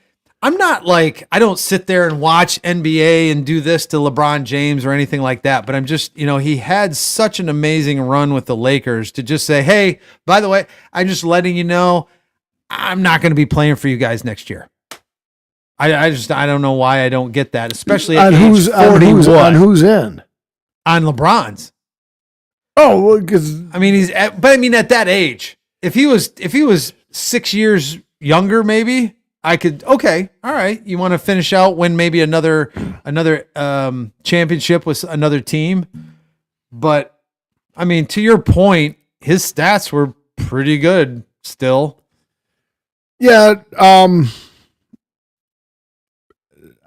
S2: I'm not like, I don't sit there and watch NBA and do this to LeBron James or anything like that, but I'm just, he had such an amazing run with the Lakers to just say, hey, by the way, I'm just letting you know, I'm not going to be playing for you guys next year. I don't know why I don't get that, especially at age 41
S1: on whose end?
S2: on LeBron's.
S1: Oh, because
S2: I mean, at that age, if he was 6 years younger, maybe I could. Okay, all right. You want to finish out, win maybe another championship with another team, but I mean, to your point, his stats were pretty good still.
S1: yeah,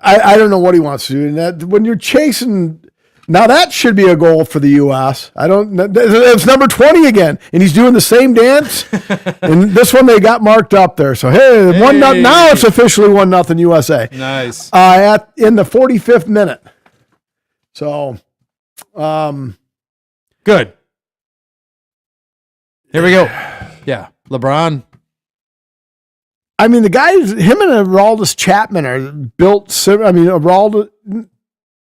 S1: I don't know what he wants to do. And that when you're chasing. Now that should be a goal for the U.S. It's number 20 again, and he's doing the same dance. And this one they got marked up there. So hey, 1-0. Now it's officially 1-0 USA.
S2: Nice.
S1: In the 45th minute. So,
S2: Good. Here we go. Yeah, LeBron.
S1: I mean, the guys, him and Aroldis Chapman are built. I mean, Aroldis.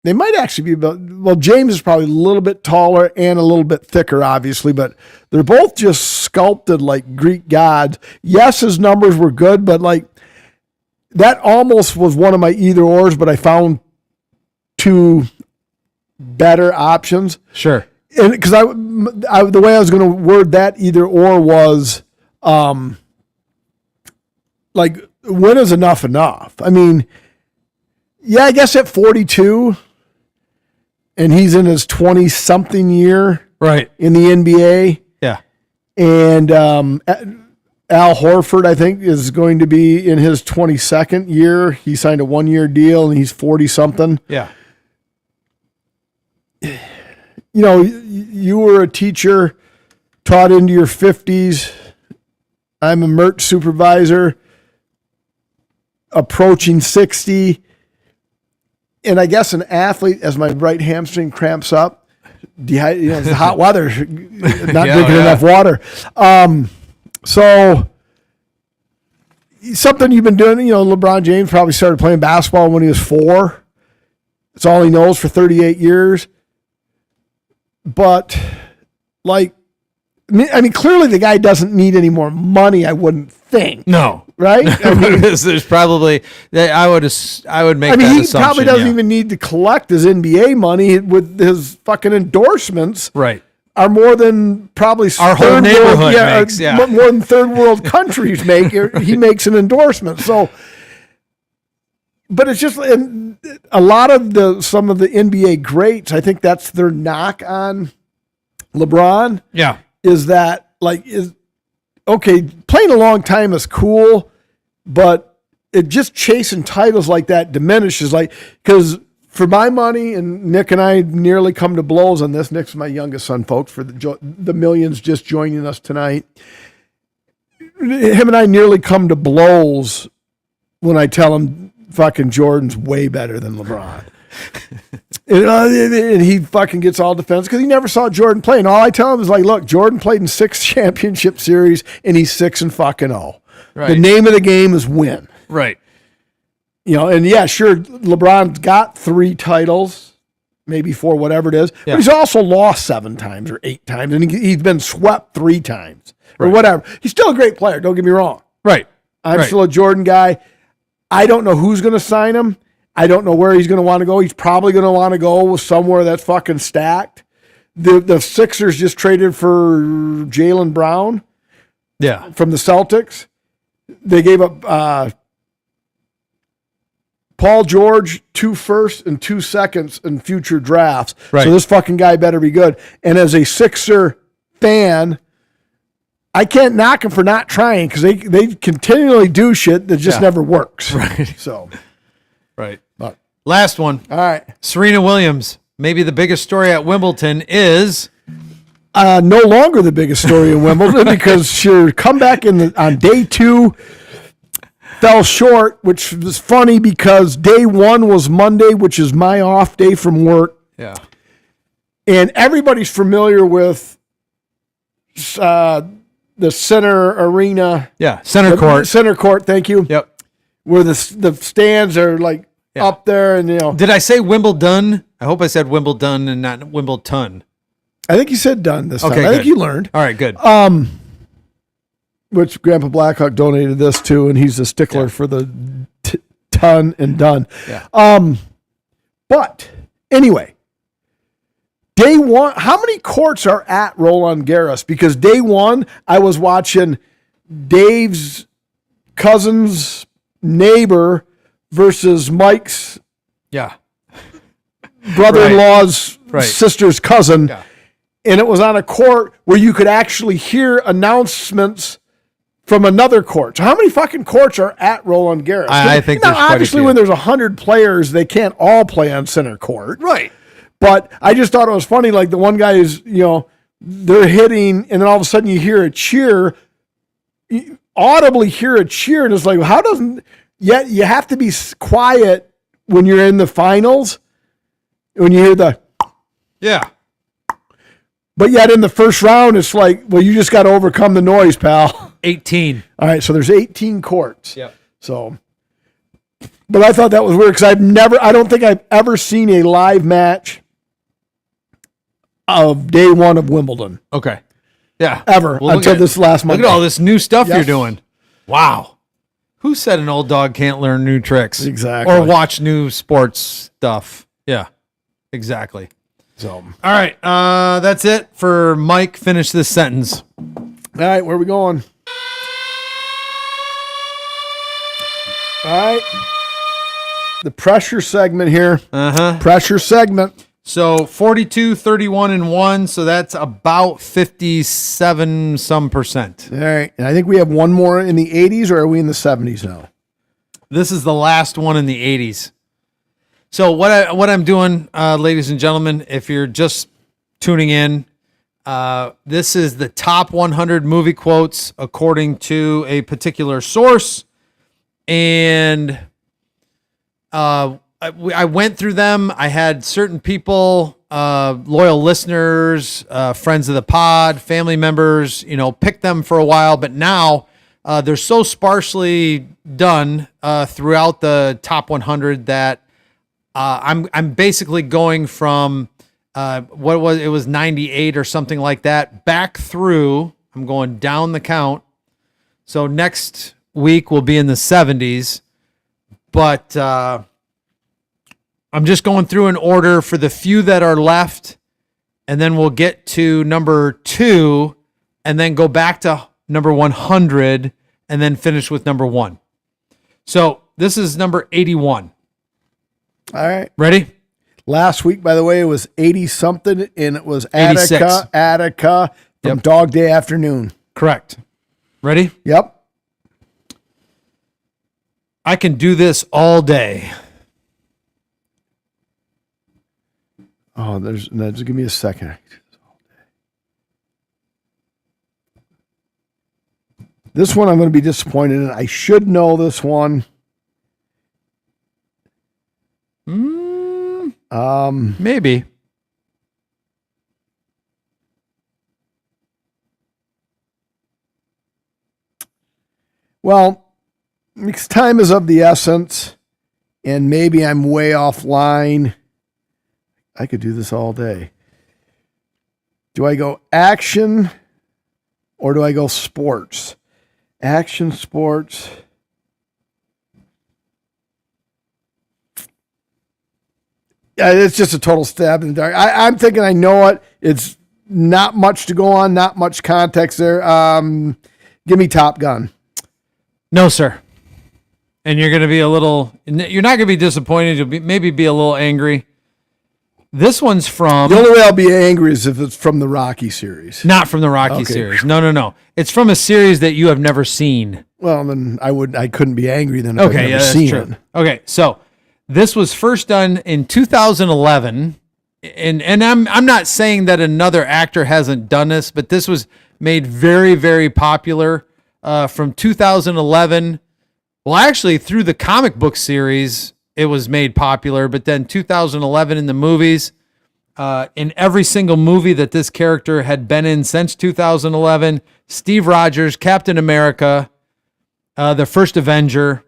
S1: They might actually be well, James is probably a little bit taller and a little bit thicker, obviously, but they're both just sculpted like Greek gods. Yes, his numbers were good, but like that almost was one of my either ors, but I found 2 better options.
S2: Sure.
S1: And because I the way I was going to word that either or was like, when is enough? I mean, yeah, I guess at 42, and he's in his 20-something year
S2: Right.
S1: in the NBA.
S2: Yeah.
S1: And Al Horford, I think, is going to be in his 22nd year. He signed a 1-year deal, and he's 40-something.
S2: Yeah.
S1: You were a teacher, taught into your 50s. I'm a MERT supervisor, approaching 60. And I guess an athlete, as my right hamstring cramps up, it's the hot weather, not drinking enough water. So something you've been doing, LeBron James probably started playing basketball when he was 4. That's all he knows for 38 years. But clearly the guy doesn't need any more money, I wouldn't think.
S2: No.
S1: Right?
S2: There's probably, I would make that
S1: he
S2: assumption.
S1: Probably doesn't even need to collect his NBA money with his fucking endorsements.
S2: Right.
S1: Are more than probably
S2: our whole neighborhood makes.
S1: More than third world countries make. He makes an endorsement. So, but it's just, and a lot of some of the NBA greats, I think that's their knock on LeBron.
S2: Yeah.
S1: Is that okay, playing a long time is cool, but it just chasing titles like that diminishes. Because for my money, and Nick and I nearly come to blows on this. Nick's my youngest son, folks, for the millions just joining us tonight. Him and I nearly come to blows when I tell him fucking Jordan's way better than LeBron. And he fucking gets all defense because he never saw Jordan play. And all I tell him is look, Jordan played in 6 championship series and he's 6-0. Right. The name of the game is win.
S2: Right.
S1: And yeah, sure, LeBron's got 3 titles, maybe 4, whatever it is. Yeah. But he's also lost 7 times or 8 times, and he's been swept 3 times or whatever. He's still a great player. Don't get me wrong.
S2: Right.
S1: I'm still a Jordan guy. I don't know who's going to sign him. I don't know where he's going to want to go. He's probably going to want to go somewhere that's fucking stacked. The Sixers just traded for Jaylen Brown.
S2: Yeah.
S1: From the Celtics. They gave up Paul George, 2 firsts and 2 seconds in future drafts. Right. So this fucking guy better be good. And as a Sixer fan, I can't knock him for not trying because they continually do shit that just never works.
S2: Right.
S1: So,
S2: right. Last one.
S1: All right.
S2: Serena Williams. Maybe the biggest story at Wimbledon is
S1: no longer the biggest story in Wimbledon because she come back on day 2. Fell short, which was funny because day 1 was Monday, which is my off day from work.
S2: Yeah.
S1: And everybody's familiar with the center arena.
S2: Yeah, center court.
S1: Center court, thank you.
S2: Yep.
S1: Where the stands are up there and
S2: Did I say Wimbledon? I hope I said Wimbledon and not Wimbledon.
S1: I think you said done this time.
S2: Okay,
S1: I think you learned.
S2: All right, good.
S1: Which Grandpa Blackhawk donated this to, and he's a stickler for the ton and done.
S2: Yeah.
S1: But anyway, day 1, how many courts are at Roland Garros? Because day 1, I was watching Dave's cousin's neighbor versus Mike's brother-in-law's sister's cousin. Yeah. And it was on a court where you could actually hear announcements from another court. So how many fucking courts are at Roland Garros?
S2: I think there's
S1: obviously when there's 100 players, they can't all play on center court.
S2: Right.
S1: But I just thought it was funny. The one guy is, they're hitting and then all of a sudden you hear a cheer, you audibly hear a cheer. And it's how doesn't, yet you have to be quiet when you're in the finals, when you hear the.
S2: Yeah.
S1: But yet in the first round, it's you just got to overcome the noise, pal.
S2: 18.
S1: All right, so there's 18 courts.
S2: Yep.
S1: So, but I thought that was weird because I don't think I've ever seen a live match of day 1 of Wimbledon.
S2: Okay. Yeah.
S1: Ever until this last month.
S2: Look at all this new stuff you're doing. Wow. Who said an old dog can't learn new tricks?
S1: Exactly.
S2: Or watch new sports stuff. Yeah. Exactly.
S1: So,
S2: all right. That's it for Mike. Finish this sentence.
S1: All right. Where are we going? All right. The pressure segment here. Pressure segment.
S2: So 42, 31, and 1. So that's about 57 some percent.
S1: All right. And I think we have one more in the 80s, or are we in the 70s now?
S2: This is the last one in the 80s. So what I'm doing, ladies and gentlemen, if you're just tuning in, this is the top 100 movie quotes according to a particular source. And I went through them. I had certain people, loyal listeners, friends of the pod, family members, pick them for a while. But now they're so sparsely done throughout the top 100 that I'm basically going from it was 98 or something like that back through. I'm going down the count. So next week will be in the 70s, but I'm just going through an order for the few that are left, and then we'll get to number 2 and then go back to number 100 and then finish with number 1. So this is number 81.
S1: All right.
S2: Ready?
S1: Last week, by the way, it was 80 something, and it was
S2: 86.
S1: Attica from
S2: Yep.
S1: Dog Day Afternoon.
S2: Correct. Ready?
S1: Yep.
S2: I can do this all day.
S1: Oh, just give me a second. This one I'm going to be disappointed in. I should know this one.
S2: Maybe.
S1: Well, because time is of the essence, and maybe I'm way offline. I could do this all day. Do I go action or do I go sports? Action, sports. Yeah, it's just a total stab in the dark. I'm thinking I know it. It's not much to go on, not much context there. Give me Top Gun.
S2: No, sir. And you're going to be you're not going to be disappointed. You'll maybe be a little angry. This one's from...
S1: The only way I'll be angry is if it's from the Rocky series.
S2: Not from the Rocky series. No. It's from a series that you have never seen.
S1: Well, then I couldn't be angry then if I've never
S2: that's
S1: seen
S2: true.
S1: it.
S2: Okay, so this was first done in 2011, and I'm not saying that another actor hasn't done this, but this was made very, very popular from 2011. Well, actually, through the comic book series, it was made popular, but then 2011 in the movies, in every single movie that this character had been in since 2011, Steve Rogers, Captain America, the first Avenger,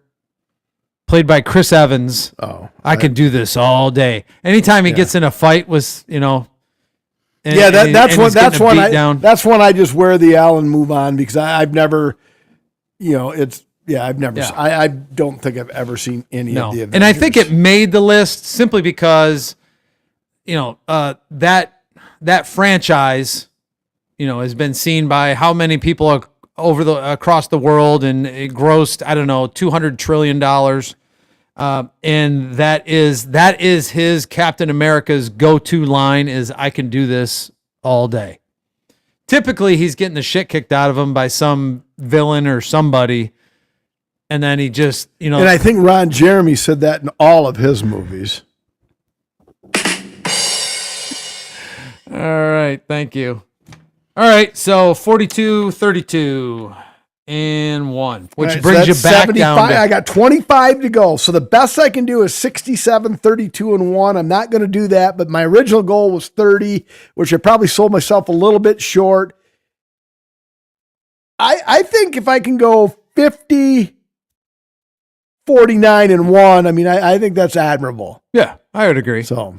S2: played by Chris Evans.
S1: Oh,
S2: I could do this all day. Anytime he gets in a fight with, that's
S1: one I just wear the Allen move on because I've never, I don't think I've ever seen any of the Avengers.
S2: And I think it made the list simply because, that franchise, has been seen by how many people across the world, and it grossed, I don't know, $200 trillion. And that is his Captain America's go-to line is, I can do this all day. Typically he's getting the shit kicked out of him by some villain or somebody. And then he just,
S1: And I think Ron Jeremy said that in all of his movies.
S2: All right. Thank you. All right. So 42, 32, and 1, which
S1: All right,
S2: brings
S1: so
S2: you
S1: that's
S2: back
S1: 75.
S2: down to...
S1: I got 25 to go. So the best I can do is 67, 32, and 1. I'm not going to do that, but my original goal was 30, which I probably sold myself a little bit short. I think if I can go 50, 49, and 1, I think that's admirable.
S2: Yeah, I would agree.
S1: So...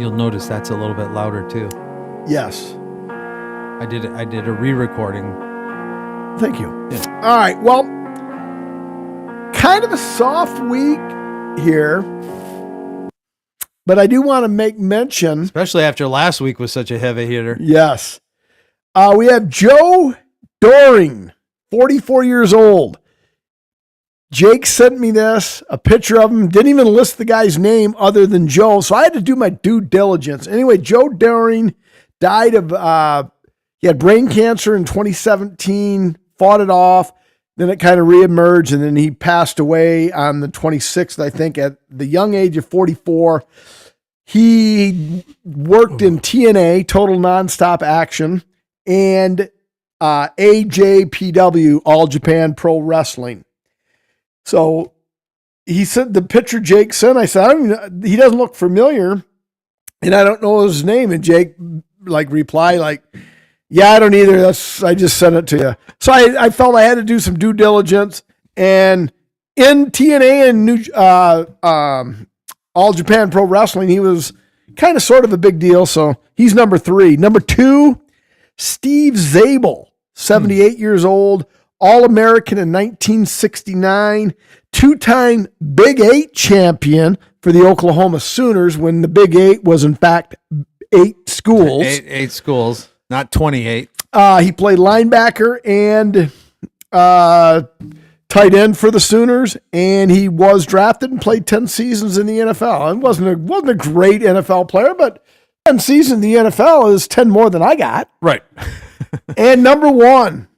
S2: You'll notice that's a little bit louder too.
S1: Yes.
S2: I did a re-recording.
S1: Thank you.
S2: Yeah.
S1: All right. Well, kind of a soft week here, but I do want to make mention.
S2: Especially after last week was such a heavy hitter.
S1: Yes. We have Joe Doring, 44 years old. Jake sent me this, a picture of him. Didn't even list the guy's name other than Joe, so I had to do my due diligence. Anyway, Joe Doring died of, he had brain cancer in 2017, fought it off, then it kind of reemerged, and then he passed away on the 26th, I think, at the young age of 44. He worked in TNA, Total Nonstop Action. and AJPW, All Japan Pro Wrestling. So he said the picture Jake sent, I said, he doesn't look familiar and I don't know his name. And Jake replied yeah, I don't either. I just sent it to you. So I felt I had to do some due diligence, and in TNA and All Japan Pro Wrestling, he was kind of sort of a big deal. So he's number 3. Number 2, Steve Zabel, 78 years old, All-American in 1969, 2-time Big 8 champion for the Oklahoma Sooners when the Big 8 was, in fact, 8 schools.
S2: Eight schools, not 28.
S1: He played linebacker and tight end for the Sooners, and he was drafted and played 10 seasons in the NFL. And wasn't a great NFL player, but 10 seasons in the NFL is 10 more than I got.
S2: Right.
S1: And number 1,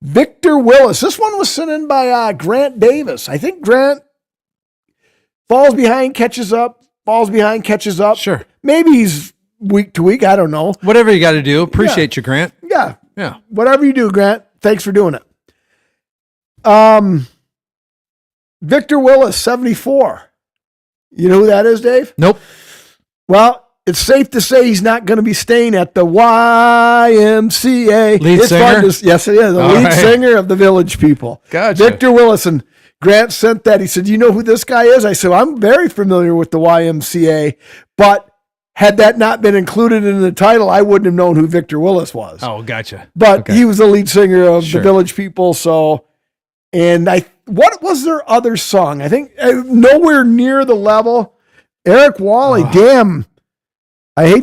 S1: Victor Willis. This one was sent in by Grant Davis. I think Grant falls behind, catches up,
S2: Sure.
S1: Maybe he's week to week. I don't know.
S2: Whatever you got to do. Appreciate you, Grant.
S1: Yeah.
S2: Yeah.
S1: Whatever you do, Grant. Thanks for doing it. Victor Willis, 74. You know who that is, Dave?
S2: Nope.
S1: Well, it's safe to say he's not going to be staying at the YMCA.
S2: Lead singer?
S1: Yes, it is. The
S2: All
S1: lead
S2: right.
S1: singer of the Village People.
S2: Gotcha.
S1: Victor Willis. And Grant sent that. He said, you know who this guy is? I said, I'm very familiar with the YMCA, but had that not been included in the title, I wouldn't have known who Victor Willis was.
S2: Oh, gotcha.
S1: But
S2: Okay.
S1: he was the lead singer of
S2: Sure.
S1: the Village People. So, and what was their other song? I think nowhere near the level. Eric Wally, damn. I hate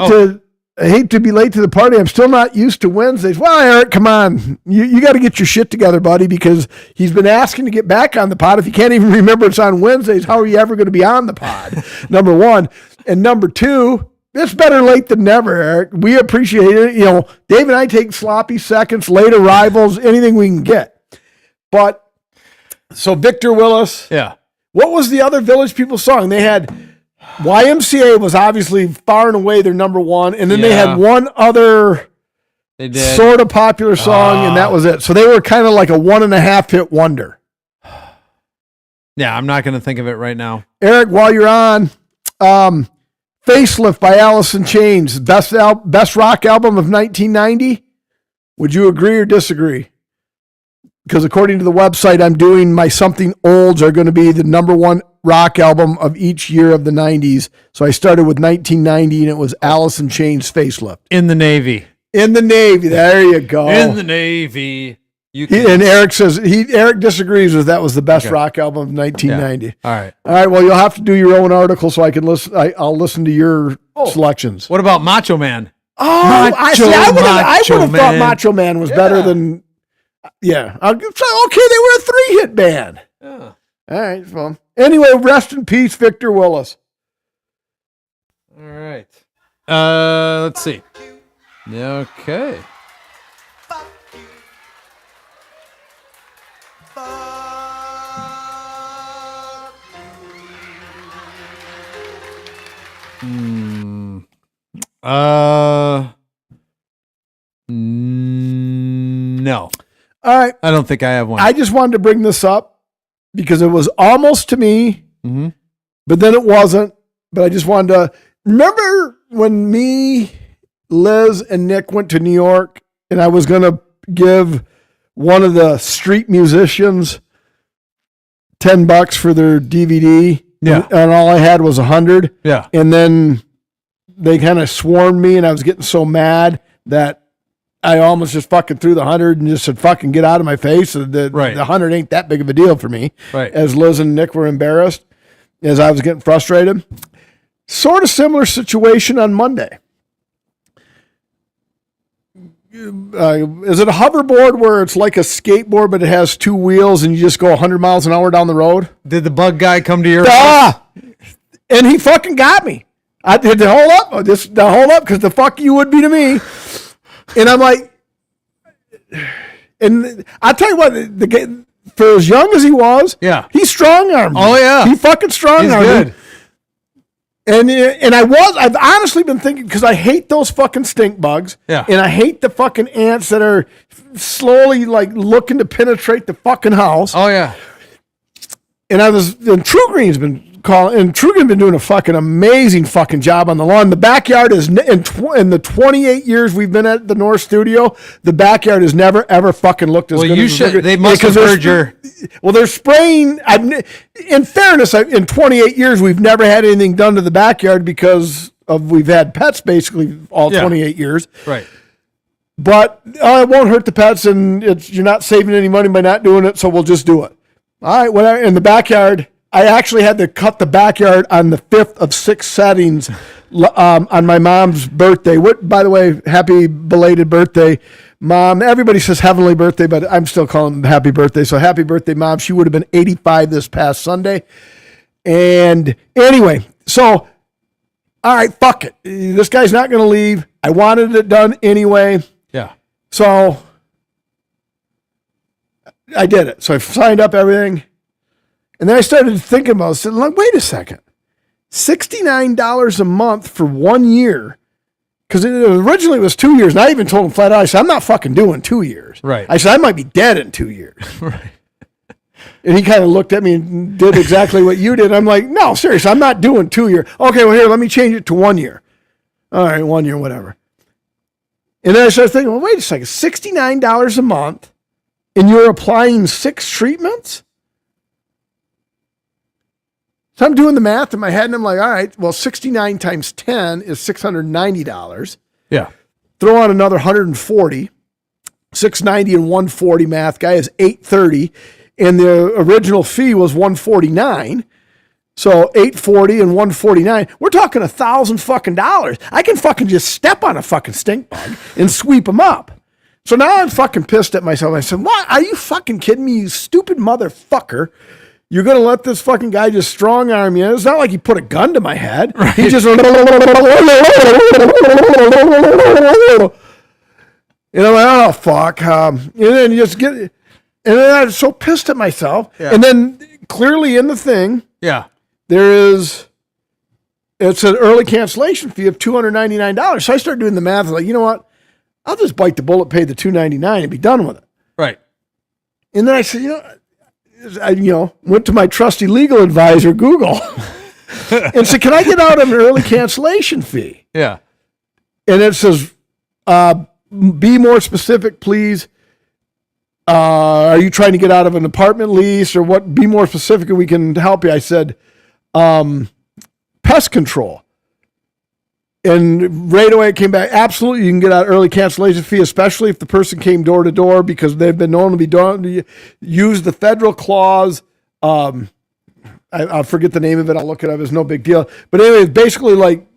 S1: to be late to the party. I'm still not used to Wednesdays. Well, Eric, come on. You got to get your shit together, buddy, because he's been asking to get back on the pod. If you can't even remember it's on Wednesdays, how are you ever going to be on the pod? Number 1. And number 2, it's better late than never, Eric. We appreciate it. You know, Dave and I take sloppy seconds, late arrivals, anything we can get. But so Victor Willis.
S2: Yeah.
S1: What was the other Village People song? They had YMCA was obviously far and away their number 1. And then they
S2: Yeah.
S1: had one other
S2: They did.
S1: sort of popular song, and that was it. So they were kind of like a 1.5 hit wonder.
S2: Yeah, I'm not going to think of it right now.
S1: Eric, while you're on, Facelift by Alice in Chains, best rock album of 1990. Would you agree or disagree? Because according to the website I'm doing, my Something Olds are going to be the number 1 rock album of each year of the 90s. So I started with 1990, and it was Alice in Chains, Facelift.
S2: In the Navy.
S1: In the Navy. There you go.
S2: In the Navy. You can.
S1: And Eric says Eric disagrees with that was the best rock album of 1990.
S2: All right.
S1: All right. Well, you'll have to do your own article so I can listen. I'll listen to your selections.
S2: What about Macho Man?
S1: Oh, I would have thought
S2: Man.
S1: Macho Man was better than. Yeah. Okay, they were a 3-hit band.
S2: Yeah.
S1: All right. Well, anyway, rest in peace, Victor Willis.
S2: All right. Let's see. Okay. No.
S1: All right.
S2: I don't think I have one.
S1: I just wanted to bring this up because it was almost to me,
S2: Mhm.
S1: but then it wasn't. But I just wanted to remember when me, Liz, and Nick went to New York, and I was going to give one of the street musicians $10 for their DVD.
S2: Yeah.
S1: And all I had was 100.
S2: Yeah.
S1: And then they kind of swarmed me, and I was getting so mad that I almost just fucking threw the 100 and just said, fucking get out of my face. The
S2: Right.
S1: 100 ain't that big of a deal for me.
S2: Right.
S1: As Liz and Nick were embarrassed, as I was getting frustrated. Sort of similar situation on Monday. Is it a hoverboard where it's like a skateboard, but it has 2 wheels and you just go 100 miles an hour down the road?
S2: Did the bug guy come to your
S1: Ah! And he fucking got me. I had to hold up. Because the fuck you would be to me. And I'm like, and I'll tell you what, for as young as he was,
S2: Yeah.
S1: he strong-armed me.
S2: Oh, yeah.
S1: He fucking strong-armed
S2: He's
S1: me.
S2: good.
S1: And I've honestly been thinking, because I hate those fucking stink bugs.
S2: Yeah.
S1: And I hate the fucking ants that are slowly like looking to penetrate the fucking house.
S2: Oh yeah.
S1: And True Green's been calling, and True Green's been doing a fucking amazing fucking job on the lawn. The backyard is, in the 28 years we've been at the North Studio, the backyard has never ever fucking looked as
S2: Well,
S1: good
S2: you
S1: as
S2: should. They must have heard your.
S1: Well, they're spraying. In fairness, in 28 years, we've never had anything done to the backyard because we've had pets basically all 28 years.
S2: Right.
S1: But it won't hurt the pets, and you're not saving any money by not doing it, so we'll just do it. All right, whatever. In the backyard, I actually had to cut the backyard on the 5th of 6 settings on my mom's birthday. By the way, happy belated birthday, Mom. Everybody says heavenly birthday, but I'm still calling it happy birthday. So happy birthday, Mom. She would have been 85 this past Sunday. And anyway, so, all right, fuck it. This guy's not going to leave. I wanted it done anyway.
S2: Yeah.
S1: So I did it. So I signed up everything. And then I started thinking about it. I said, like, wait a second. $69 a month for 1 year. Because originally it was 2 years. And I even told him flat out, I said, I'm not fucking doing 2 years.
S2: Right.
S1: I said, I might be dead in 2 years.
S2: Right.
S1: And he kind of looked at me and did exactly what you did. I'm like, no, seriously, I'm not doing 2 years. Okay, well, here, let me change it to 1 year. All right, 1 year, whatever. And then I started thinking, well, wait a second, $69 a month, and you're applying 6 treatments? So I'm doing the math in my head, and I'm like, all right, well, 69 times 10 is $690.
S2: Yeah.
S1: Throw on another 140. 690 and 140 math guy is 830. And the original fee was 149. So 840 and 149. We're talking $1,000 fucking dollars. I can fucking just step on a fucking stink bug and sweep them up. So now I'm fucking pissed at myself. I said, what? Are you fucking kidding me, you stupid motherfucker? You're going to let this fucking guy just strong arm you? It's not like he put a gun to my head. Right. He just... And I'm like, oh, fuck. And then you just get... And then I was so pissed at myself. Yeah. And then clearly in the thing...
S2: Yeah.
S1: It's an early cancellation fee of $299. So I started doing the math. Like, you know what? I'll just bite the bullet, pay the $299 and be done with it.
S2: Right.
S1: And then I said, I went to my trusty legal advisor, Google, and said, can I get out of an early cancellation fee?
S2: Yeah.
S1: And it says, be more specific, please. Are you trying to get out of an apartment lease or what? Be more specific and we can help you. I said, pest control. And right away it came back. Absolutely, you can get out early cancellation fee, especially if the person came door to door because they've been known to be use the federal clause. I'll forget the name of it. I'll look it up. It's no big deal. But anyway, it's basically like,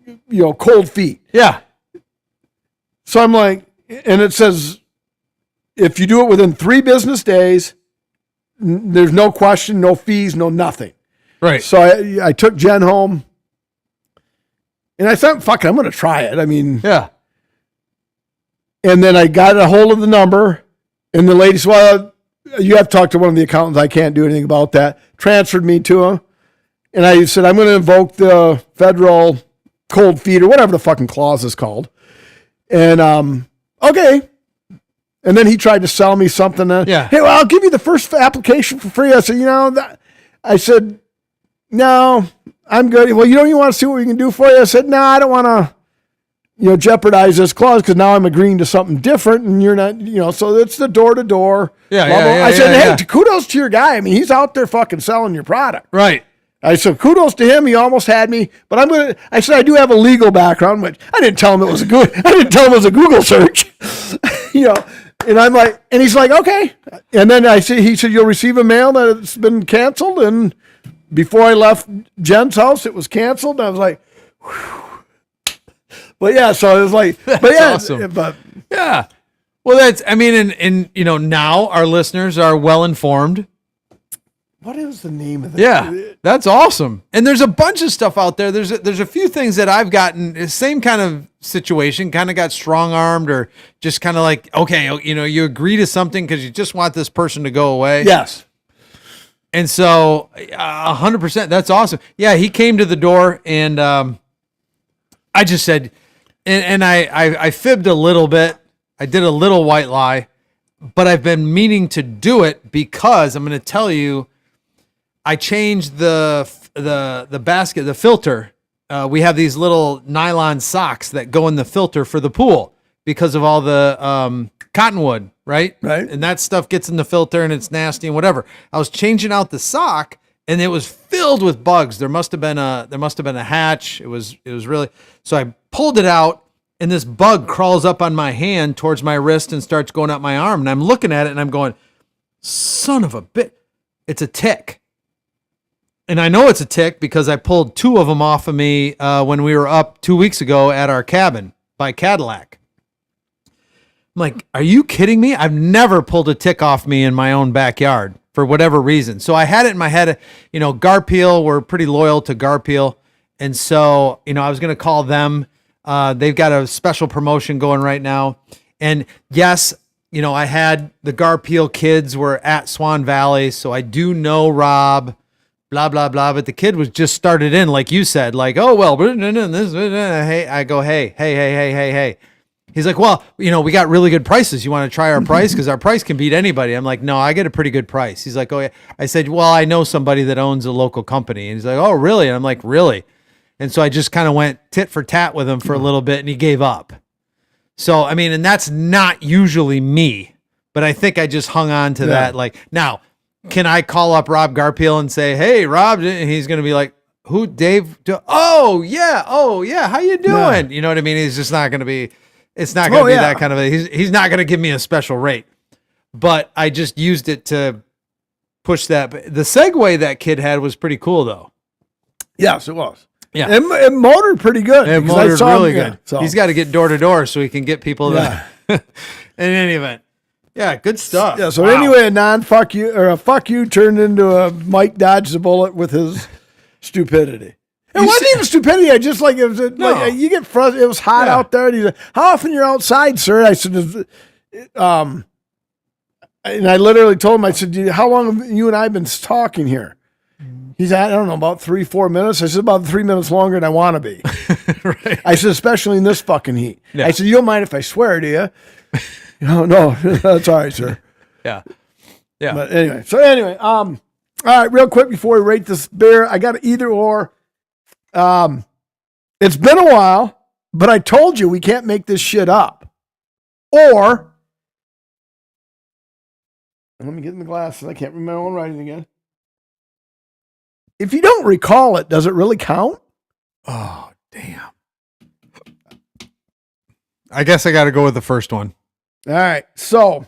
S1: cold feet.
S2: Yeah.
S1: So I'm like, and it says, if you do it within 3 business days, there's no question, no fees, no nothing.
S2: Right.
S1: So I took Jen home. And I thought, fuck it, I'm going to try it. I mean,
S2: yeah.
S1: And then I got a hold of the number, and the lady said, well, you have to talk to one of the accountants. I can't do anything about that. Transferred me to him. And I said, I'm going to invoke the federal cold feet or whatever the fucking clause is called. And, okay. And then he tried to sell me something.
S2: Yeah.
S1: Hey, well, I'll give you the first application for free. I said, I said, no, I'm good. Well, you want to see what we can do for you? I said, no, I don't want to, jeopardize this clause because now I'm agreeing to something different and you're not, so it's the door to door.
S2: Yeah.
S1: I said, hey, kudos to your guy. I mean, he's out there fucking selling your product.
S2: Right.
S1: I said, kudos to him. He almost had me, but I said, I do have a legal background, which I didn't tell him it was a Google search, and I'm like, and he's like, okay. And then he said, you'll receive a mail that it's been canceled. And before I left Jen's house, it was canceled. And I was like, whew. But yeah, so it was like, but yeah,
S2: awesome.
S1: But
S2: yeah. Well, and now our listeners are well informed.
S1: what is the name of it?
S2: Yeah, that's awesome. And there's a bunch of stuff out there. There's a few things that I've gotten, same kind of situation, kind of got strong armed or just kind of like, okay, you agree to something because you just want this person to go away.
S1: Yes.
S2: And so 100%, that's awesome. Yeah, he came to the door and I just said, and I fibbed a little bit. I did a little white lie, but I've been meaning to do it because I'm going to tell you, I changed the basket, the filter. We have these little nylon socks that go in the filter for the pool because of all the cottonwood, right?
S1: Right.
S2: And that stuff gets in the filter and it's nasty and whatever. I was changing out the sock and it was filled with bugs. There must have been a hatch. It was really, so I pulled it out and this bug crawls up on my hand towards my wrist and starts going up my arm. And I'm looking at it and I'm going, son of a bit, it's a tick. And I know it's a tick because I pulled 2 of them off of me when we were up 2 weeks ago at our cabin by Cadillac. I'm like, are you kidding me? I've never pulled a tick off me in my own backyard for whatever reason. So I had it in my head, Garpeel, we're pretty loyal to Garpeel. And so, I was going to call them. They've got a special promotion going right now. And yes, I had the Garpeel kids were at Swan Valley. So I do know Rob, blah, blah, blah. But the kid was just started in, like you said, like, oh, well, hey, I go, hey. He's like, well, we got really good prices. You want to try our price? Because our price can beat anybody. I'm like, no, I get a pretty good price. He's like, oh, yeah. I said, well, I know somebody that owns a local company. And he's like, oh, really? And I'm like, really? And so I just kind of went tit for tat with him for a little bit and he gave up. So, and that's not usually me, but I think I just hung on to that. Like, now, can I call up Rob Garpeel and say, hey, Rob? And he's going to be like, who, Dave? Oh, yeah. How you doing? Yeah. You know what I mean? He's just not going to be. It's not going to be that kind of he's not going to give me a special rate, but I just used it to push that. The Segway that kid had was pretty cool though.
S1: Yes, it was.
S2: Yeah.
S1: It motored pretty good.
S2: It motored really good.
S1: Yeah, so.
S2: He's got to get door to door so he can get people that in any event. Yeah. Good stuff.
S1: Yeah. So anyway, a non-fuck you or a fuck you turned into a Mike dodged the bullet with his stupidity. It wasn't even stupidity. I just like it was. Like, you get frustrated. It was hot out there. And he's like, "How often you're outside, sir?" I said, and I literally told him, I said, "How long have you and I been talking here?" He's, I don't know, about 3-4 minutes. I said, about 3 minutes longer than I want to be.
S2: Right.
S1: I said, especially in this fucking heat.
S2: Yeah.
S1: I said, you don't mind if I swear, do you? No, that's all right, sir.
S2: Yeah. Yeah.
S1: But anyway, all right, real quick before we rate this beer, I got either or. It's been a while, but I told you we can't make this shit up. Or, let me get in the glasses. I can't remember my own writing again. If you don't recall it, does it really count?
S2: Oh, damn. I guess I got to go with the first one.
S1: All right. So,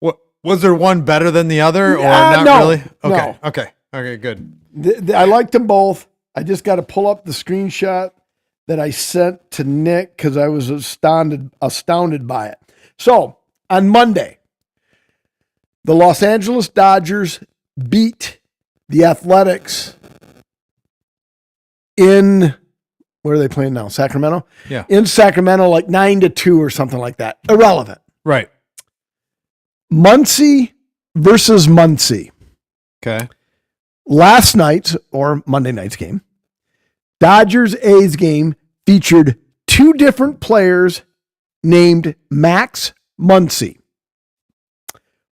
S2: what was there one better than the other or not
S1: no,
S2: really? Okay.
S1: No.
S2: Okay, good.
S1: I liked them both. I just got to pull up the screenshot that I sent to Nick because I was astounded by it. So, on Monday, the Los Angeles Dodgers beat the Athletics in, where are they playing now? Sacramento?
S2: Yeah.
S1: In Sacramento, like 9-2 or something like that. Irrelevant.
S2: Right.
S1: Muncie versus Muncie.
S2: Okay.
S1: Last night's or Monday night's game, Dodgers-A's game featured 2 different players named Max Muncy,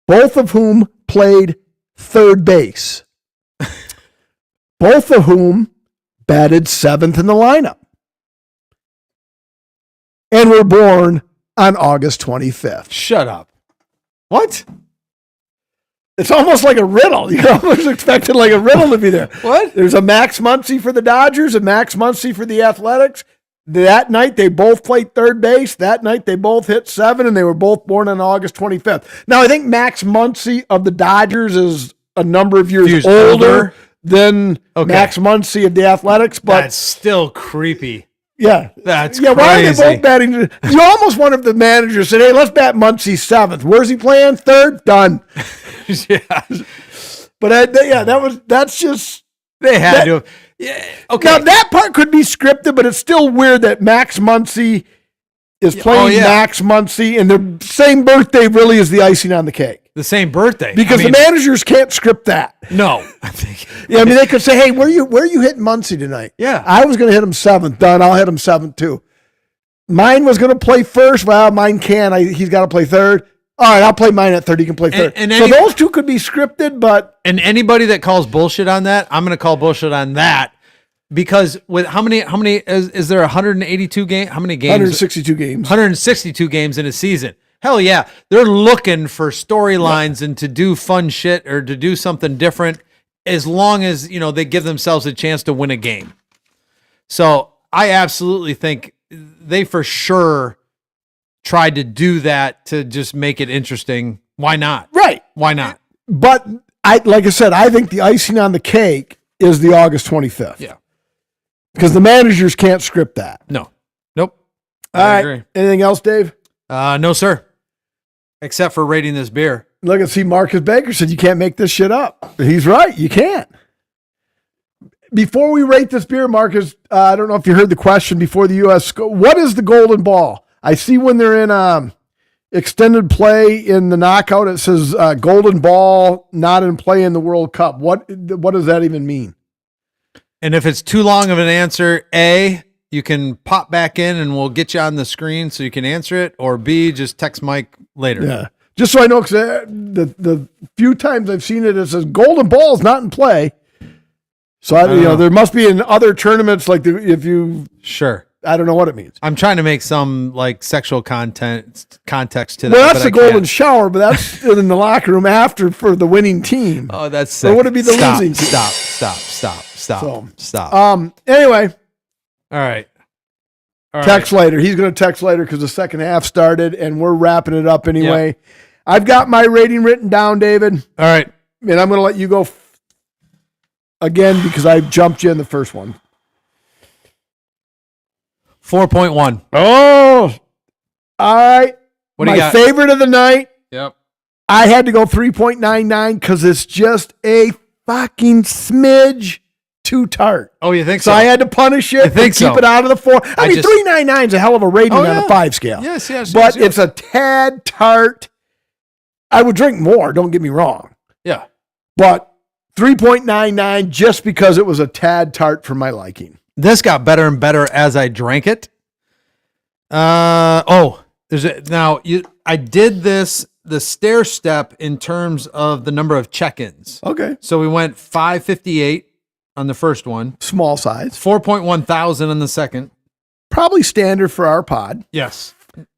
S1: both of whom played third base, both of whom batted 7th in the lineup, and were born on August 25th.
S2: Shut up. What?
S1: It's almost like a riddle. You almost expected like a riddle to be there.
S2: What?
S1: There's a Max Muncy for the Dodgers, a Max Muncy for the Athletics. That night, they both played third base. That night, they both hit 7, and they were both born on August 25th. Now, I think Max Muncy of the Dodgers is a number of years older than Max Muncy of the Athletics. But
S2: that's still creepy.
S1: Yeah.
S2: That's
S1: crazy.
S2: Why
S1: are they both batting? You almost wonder if the manager said, hey, let's bat Muncy 7th. Where's he playing? 3rd? Done.
S2: Yeah.
S1: But that's just.
S2: They had to. Yeah. Okay.
S1: Now, that part could be scripted, but it's still weird that Max Muncy is playing Max Muncy, and the same birthday really is the icing on the cake.
S2: the same birthday.
S1: Because the managers can't script that.
S2: No. I think.
S1: Yeah, I mean, they could say, hey, where you hitting Muncie tonight?
S2: Yeah.
S1: I was going to hit him 7th. Done. I'll hit him 7th too. Mine was going to play first. Well, mine can. He's got to play 3rd. All right, I'll play mine at 3rd. He can play 3rd. So those two could be scripted, but.
S2: And anybody that calls bullshit on that, I'm going to call bullshit on that. Because with how many is there 182 games? How many games?
S1: 162 games.
S2: 162 games in a season. Hell yeah. They're looking for storylines and to do fun shit or to do something different as long as, they give themselves a chance to win a game. So I absolutely think they for sure tried to do that to just make it interesting. Why not?
S1: Right.
S2: Why not?
S1: But like I said, I think the icing on the cake is the August 25th.
S2: Yeah.
S1: Because the managers can't script that.
S2: No. Nope.
S1: All
S2: I
S1: right.
S2: agree.
S1: Anything else, Dave?
S2: No, sir. Except for rating this beer.
S1: Look and see, Marcus Baker said you can't make this shit up. He's right. You can't. Before we rate this beer, Marcus, I don't know if you heard the question before the U.S. What is the golden ball? I see when they're in extended play in the knockout, it says golden ball not in play in the World Cup. What does that even mean?
S2: And if it's too long of an answer, A, you can pop back in and we'll get you on the screen so you can answer it, or B, just text Mike later.
S1: Yeah. Just so I know, because the few times I've seen it, it says golden ball is not in play. So, there must be in other tournaments, like
S2: Sure.
S1: I don't know what it means.
S2: I'm trying to make some like sexual context to that.
S1: Well, that's
S2: but
S1: the golden shower, but that's in the locker room after for the winning team.
S2: Oh, that's sick.
S1: Or would it be the losing team?
S2: Stop.
S1: Anyway.
S2: All right.
S1: Text later. He's going to text later because the second half started and we're wrapping it up anyway. Yep. I've got my rating written down, David.
S2: All right.
S1: And I'm going to let you go again because I jumped you in the first one.
S2: 4.1.
S1: Oh, all right.
S2: What do you got?
S1: My favorite of the night.
S2: Yep.
S1: I had to go 3.99 because it's just a fucking smidge too tart.
S2: Oh, you think so?
S1: So I had to punish it and keep it out of the 4. I mean, 3.99 is a hell of a rating on a 5 scale.
S2: Yes.
S1: But it's a tad tart. I would drink more, don't get me wrong.
S2: Yeah.
S1: But 3.99 just because it was a tad tart for my liking.
S2: This got better and better as I drank it. I did the stair step in terms of the number of check-ins.
S1: Okay.
S2: So we went 558 on the first one.
S1: Small size.
S2: 4.1 thousand on the second.
S1: Probably standard for our pod.
S2: Yes.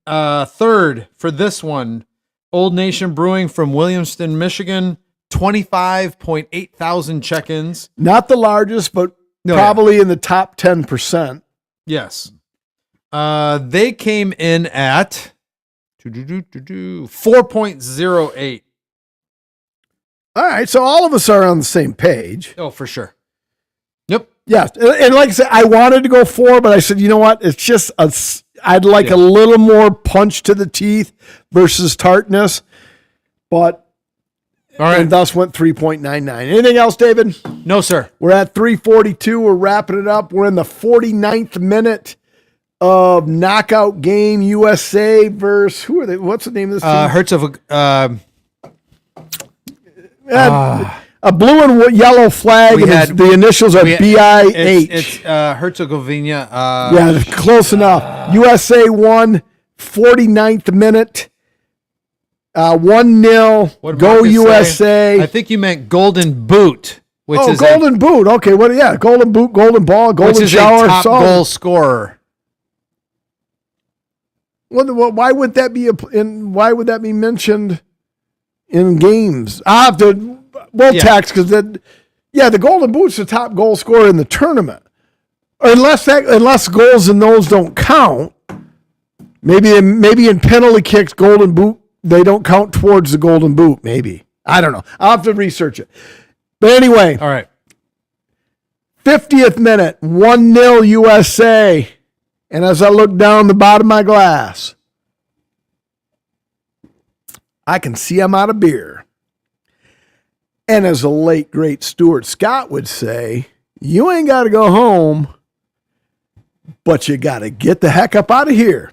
S2: Third for this one, Old Nation Brewing from Williamston, Michigan, 25.8 thousand check-ins.
S1: Not the largest, but probably in the top 10%.
S2: Yes. They came in at 4.08.
S1: All right, so all of us are on the same page.
S2: Oh, for sure. Yep.
S1: Yeah, and like I said, I wanted to go 4, but I said, you know what? It's just I'd like a little more punch to the teeth versus tartness, but
S2: all right,
S1: and thus went 3.99. Anything else, David?
S2: No, sir.
S1: We're at 3:42. We're wrapping it up. We're in the 49th minute of knockout game. USA versus who are they? What's the name of this team? A blue and yellow flag, and the initials are BIH.
S2: It's Herzegovina.
S1: Yeah, close enough. USA won, 49th minute. 1-0. Go USA.
S2: I think you meant Golden Boot, which is
S1: Golden Boot. Okay, Golden Boot, Golden Ball, Golden Shower.
S2: A top goal scorer.
S1: Why would that be why would that be mentioned in games? I have to text because the Golden Boot's the top goal scorer in the tournament. Unless goals in those don't count. Maybe in penalty kicks, Golden Boot, they don't count towards the Golden Boot. Maybe. I don't know. I'll have to research it. But anyway.
S2: All right.
S1: 50th minute, 1-0 USA. And as I look down the bottom of my glass, I can see I'm out of beer. And as the late, great Stuart Scott would say, you ain't got to go home, but you got to get the heck up out of here.